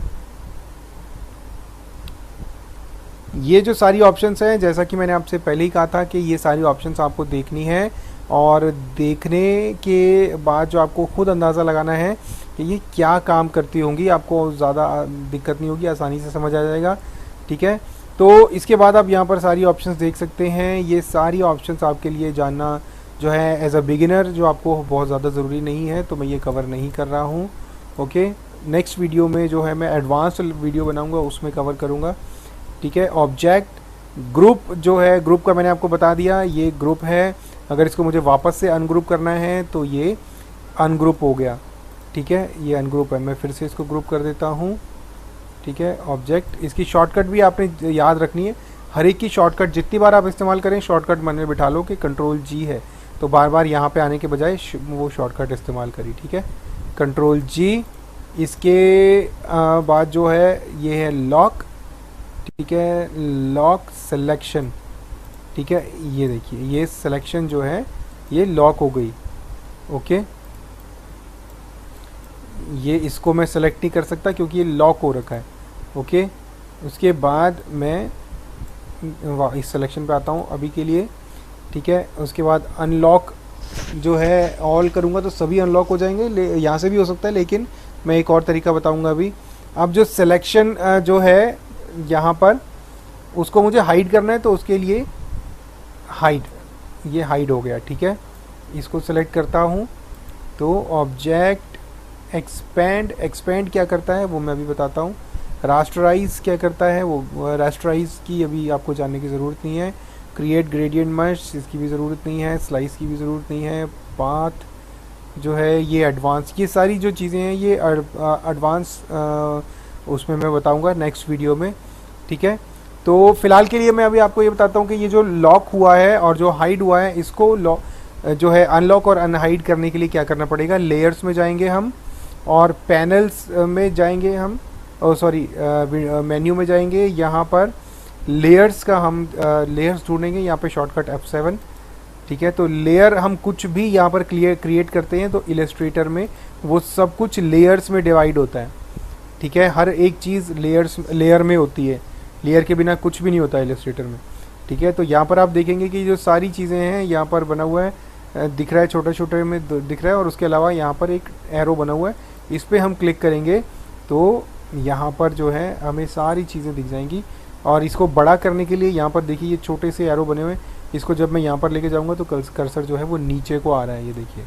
ये जो सारी ऑप्शंस हैं, जैसा कि मैंने आपसे पहले ही कहा था कि ये सारी ऑप्शंस आपको देखनी है और देखने के बाद जो आपको खुद अंदाज़ा लगाना है कि ये क्या काम करती होंगी, आपको ज़्यादा दिक्कत नहीं होगी, आसानी से समझ आ जाएगा। ठीक है, तो इसके बाद आप यहाँ पर सारी ऑप्शंस देख सकते हैं। ये सारी ऑप्शंस आपके लिए जानना जो है एज अ बिगिनर जो आपको बहुत ज़्यादा ज़रूरी नहीं है, तो मैं ये कवर नहीं कर रहा हूँ। ओके, नेक्स्ट वीडियो में जो है मैं एडवांस वीडियो बनाऊँगा, उसमें कवर करूँगा। ठीक है, ऑब्जेक्ट, ग्रुप जो है, ग्रुप का मैंने आपको बता दिया, ये ग्रुप है। अगर इसको मुझे वापस से अनग्रुप करना है तो ये अनग्रुप हो गया। ठीक है, ये अनग्रुप है, मैं फिर से इसको ग्रुप कर देता हूँ। ठीक है, ऑब्जेक्ट, इसकी शॉर्टकट भी आपने याद रखनी है। हर एक की शॉर्टकट जितनी बार आप इस्तेमाल करें, शॉर्टकट मन में बिठा लो कि कंट्रोल जी है, तो बार बार यहाँ पे आने के बजाय वो शॉर्टकट इस्तेमाल करी। ठीक है, कंट्रोल जी। इसके बाद जो है ये है लॉक। ठीक है, लॉक सिलेक्शन। ठीक है, ये देखिए ये सिलेक्शन जो है ये लॉक हो गई। ओके, ये इसको मैं सेलेक्ट नहीं कर सकता क्योंकि ये लॉक हो रखा है। ओके, उसके बाद मैं इस सिलेक्शन पे आता हूँ अभी के लिए। ठीक है, उसके बाद अनलॉक जो है ऑल करूँगा तो सभी अनलॉक हो जाएंगे, यहाँ से भी हो सकता है, लेकिन मैं एक और तरीका बताऊँगा अभी। अब जो सिलेक्शन जो है यहाँ पर उसको मुझे हाइड करना है, तो उसके लिए हाइड, ये हाइड हो गया। ठीक है, इसको सेलेक्ट करता हूँ तो ऑब्जेक्ट एक्सपेंड, एक्सपेंड क्या करता है वो मैं अभी बताता हूँ। रास्टराइज क्या करता है वो, रास्टराइज की अभी आपको जानने की ज़रूरत नहीं है। क्रिएट ग्रेडियंट मर्ज, इसकी भी ज़रूरत नहीं है। स्लाइस की भी ज़रूरत नहीं है। पाथ जो है ये एडवांस, ये सारी जो चीज़ें हैं ये एडवांस उसमें मैं बताऊँगा नेक्स्ट वीडियो में। ठीक है, तो फिलहाल के लिए मैं अभी आपको ये बताता हूँ कि ये जो लॉक हुआ है और जो हाइड हुआ है, इसको जो है अनलॉक और अनहाइड करने के लिए क्या करना पड़ेगा, लेयर्स में जाएंगे हम और पैनल्स में जाएंगे हम, सॉरी मेन्यू में जाएंगे, यहाँ पर लेयर्स का हम लेयर्स ढूंढेंगे, यहाँ पे शॉर्टकट F7। ठीक है, तो लेयर हम कुछ भी यहाँ पर क्रिएट करते हैं तो इलस्ट्रेटर में वो सब कुछ लेयर्स में डिवाइड होता है। ठीक है, हर एक चीज़ लेयर में होती है, लेयर के बिना कुछ भी नहीं होता इलस्ट्रेटर में। ठीक है, तो यहाँ पर आप देखेंगे कि जो सारी चीज़ें हैं यहाँ पर बना हुआ है, दिख रहा है, छोटे छोटे में दिख रहा है, और उसके अलावा यहाँ पर एक एरो बना हुआ है, इस पर हम क्लिक करेंगे तो यहाँ पर जो है हमें सारी चीज़ें दिख जाएंगी। और इसको बड़ा करने के लिए यहाँ पर देखिए ये छोटे से एरो बने हुए हैं, इसको जब मैं यहाँ पर लेके जाऊँगा तो कर्सर जो है वो नीचे को आ रहा है, ये देखिए।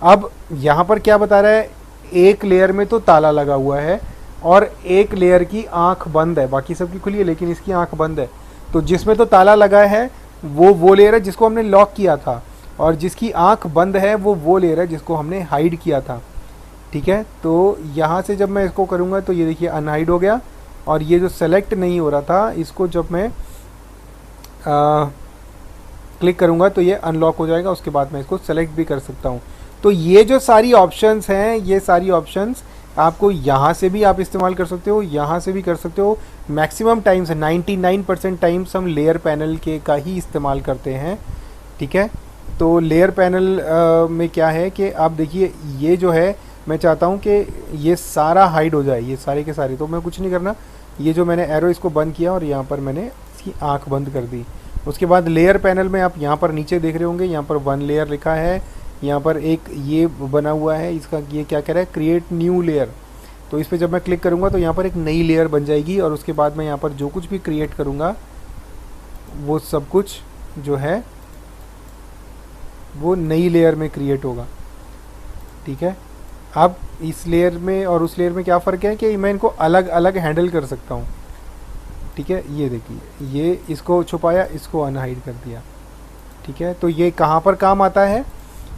अब यहाँ पर क्या बता रहा है, एक लेयर में तो ताला लगा हुआ है और एक लेयर की आंख बंद है, बाकी सबकी खुली है लेकिन इसकी आंख बंद है। तो जिसमें तो ताला लगा है वो लेयर है जिसको हमने लॉक किया था, और जिसकी आंख बंद है वो लेयर है जिसको हमने हाइड किया था। ठीक है, तो यहाँ से जब मैं इसको करूँगा तो ये देखिए अनहाइड हो गया, और ये जो सेलेक्ट नहीं हो रहा था इसको जब मैं क्लिक करूँगा तो ये अनलॉक हो जाएगा, उसके बाद मैं इसको सेलेक्ट भी कर सकता हूँ। तो ये जो सारी ऑप्शंस हैं, ये सारी ऑप्शंस आपको यहाँ से भी आप इस्तेमाल कर सकते हो, यहाँ से भी कर सकते हो। मैक्सिमम टाइम्स 99% टाइम्स हम लेयर पैनल के का ही इस्तेमाल करते हैं, ठीक है। तो लेयर पैनल में क्या है कि आप देखिए ये जो है, मैं चाहता हूँ कि ये सारा हाइड हो जाए, ये सारे के सारे। तो मैं कुछ नहीं करना, ये जो मैंने एरो इसको बंद किया और यहाँ पर मैंने इसकी आँख बंद कर दी। उसके बाद लेयर पैनल में आप यहाँ पर नीचे देख रहे होंगे, यहाँ पर 1 लेयर लिखा है, यहाँ पर एक ये बना हुआ है, इसका ये क्या कह रहा है, क्रिएट न्यू लेयर। तो इस पर जब मैं क्लिक करूँगा तो यहाँ पर एक नई लेयर बन जाएगी और उसके बाद मैं यहाँ पर जो कुछ भी क्रिएट करूँगा वो सब कुछ जो है वो नई लेयर में क्रिएट होगा, ठीक है। अब इस लेयर में और उस लेयर में क्या फ़र्क है कि मैं इनको अलग अलग हैंडल कर सकता हूँ, ठीक है। ये देखिए, ये इसको छुपाया, इसको अनहाइड कर दिया, ठीक है। तो ये कहाँ पर काम आता है,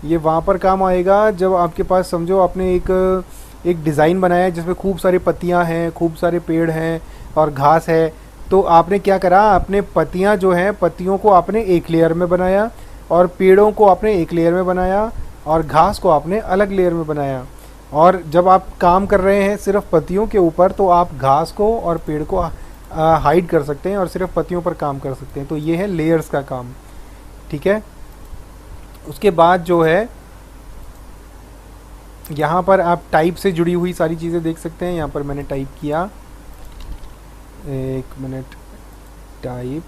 ये वहाँ पर काम आएगा जब आपके पास समझो आपने एक डिज़ाइन बनाया है जिसमें खूब सारी पत्तियाँ हैं, खूब सारे पेड़ हैं और घास है। तो आपने क्या करा, आपने पत्तियाँ जो हैं, पत्तियों को आपने एक लेयर में बनाया और पेड़ों को आपने एक लेयर में बनाया और घास को आपने अलग लेयर में बनाया। और जब आप काम कर रहे हैं सिर्फ पत्तियों के ऊपर तो आप घास को और पेड़ को हाइड कर सकते हैं और सिर्फ पत्तियों पर काम कर सकते हैं। तो ये है लेयर्स का काम, ठीक है। उसके बाद जो है यहाँ पर आप टाइप से जुड़ी हुई सारी चीज़ें देख सकते हैं। यहाँ पर मैंने टाइप किया, एक मिनट, टाइप।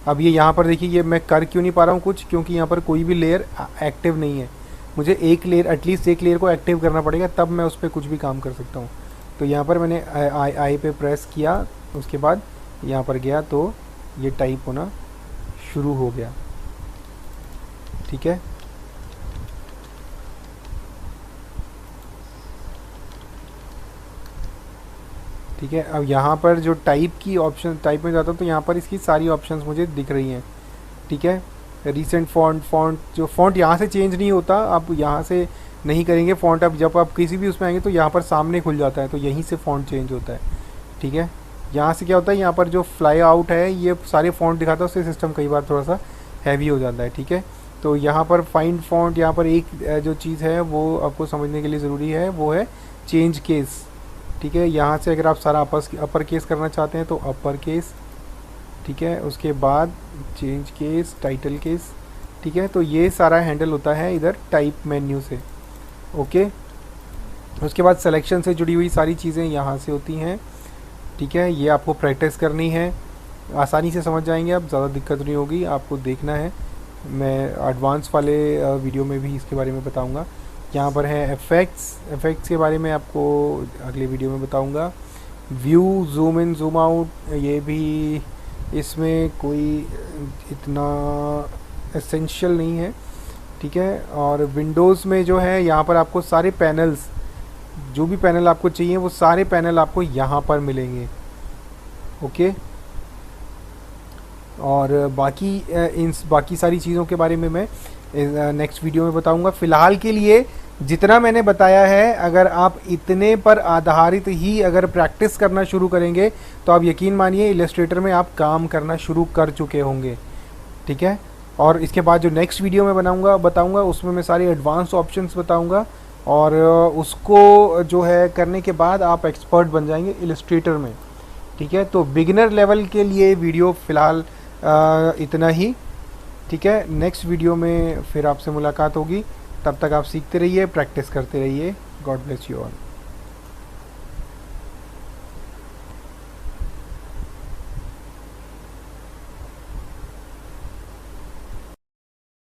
अब ये यहाँ पर देखिए, ये मैं कर क्यों नहीं पा रहा हूँ कुछ, क्योंकि यहाँ पर कोई भी लेयर एक्टिव नहीं है। मुझे एक लेयर, एटलीस्ट एक लेयर को एक्टिव करना पड़ेगा, तब मैं उस पर कुछ भी काम कर सकता हूँ। तो यहाँ पर मैंने आई पे प्रेस किया, उसके बाद यहाँ पर गया तो ये टाइप होना शुरू हो गया, ठीक है। ठीक है, अब यहाँ पर जो टाइप की ऑप्शन, टाइप में जाता हूँ तो यहाँ पर इसकी सारी ऑप्शंस मुझे दिख रही हैं, ठीक है। रीसेंट फ़ॉन्ट जो फ़ॉन्ट यहाँ से चेंज नहीं होता, आप यहाँ से नहीं करेंगे फ़ॉन्ट। अब जब आप किसी भी उसमें आएंगे तो यहाँ पर सामने खुल जाता है, तो यहीं से फ़ॉन्ट चेंज होता है, ठीक है। यहाँ से क्या होता है, यहाँ पर जो फ्लाई आउट है ये सारे फ़ॉन्ट दिखाता है, उससे सिस्टम कई बार थोड़ा सा हैवी हो जाता है, ठीक है। तो यहाँ पर फाइंड फ़ॉन्ट, यहाँ पर एक जो चीज़ है वो आपको समझने के लिए ज़रूरी है, वो है चेंज केस, ठीक है। यहाँ से अगर आप सारा अपर केस करना चाहते हैं तो अपर केस, ठीक है। उसके बाद चेंज केस, टाइटल केस, ठीक है। तो ये सारा हैंडल होता है इधर टाइप मेन्यू से, ओके। उसके बाद सिलेक्शन से जुड़ी हुई सारी चीज़ें यहाँ से होती हैं, ठीक है। ये आपको प्रैक्टिस करनी है, आसानी से समझ जाएंगे आप, ज़्यादा दिक्कत नहीं होगी। आपको देखना है, मैं एडवांस वाले वीडियो में भी इसके बारे में बताऊँगा। यहाँ पर है इफ़ेक्ट्स के बारे में आपको अगले वीडियो में बताऊँगा। View, zoom in, zoom out, ये भी इसमें कोई इतना एसेंशियल नहीं है, ठीक है। और विंडोज़ में जो है, यहाँ पर आपको सारे पैनल्स, जो भी पैनल आपको चाहिए वो सारे पैनल आपको यहाँ पर मिलेंगे, ओके। और बाकी सारी चीज़ों के बारे में मैं नेक्स्ट वीडियो में बताऊंगा। फ़िलहाल के लिए जितना मैंने बताया है, अगर आप इतने पर आधारित ही अगर प्रैक्टिस करना शुरू करेंगे तो आप यकीन मानिए इलस्ट्रेटर में आप काम करना शुरू कर चुके होंगे, ठीक है। और इसके बाद जो नेक्स्ट वीडियो में बताऊंगा उसमें मैं सारे एडवांस ऑप्शंस बताऊंगा और उसको जो है करने के बाद आप एक्सपर्ट बन जाएंगे इलस्ट्रेटर में, ठीक है। तो बिगिनर लेवल के लिए वीडियो फ़िलहाल इतना ही, ठीक है। नेक्स्ट वीडियो में फिर आपसे मुलाकात होगी, तब तक आप सीखते रहिए, प्रैक्टिस करते रहिए। God bless you all.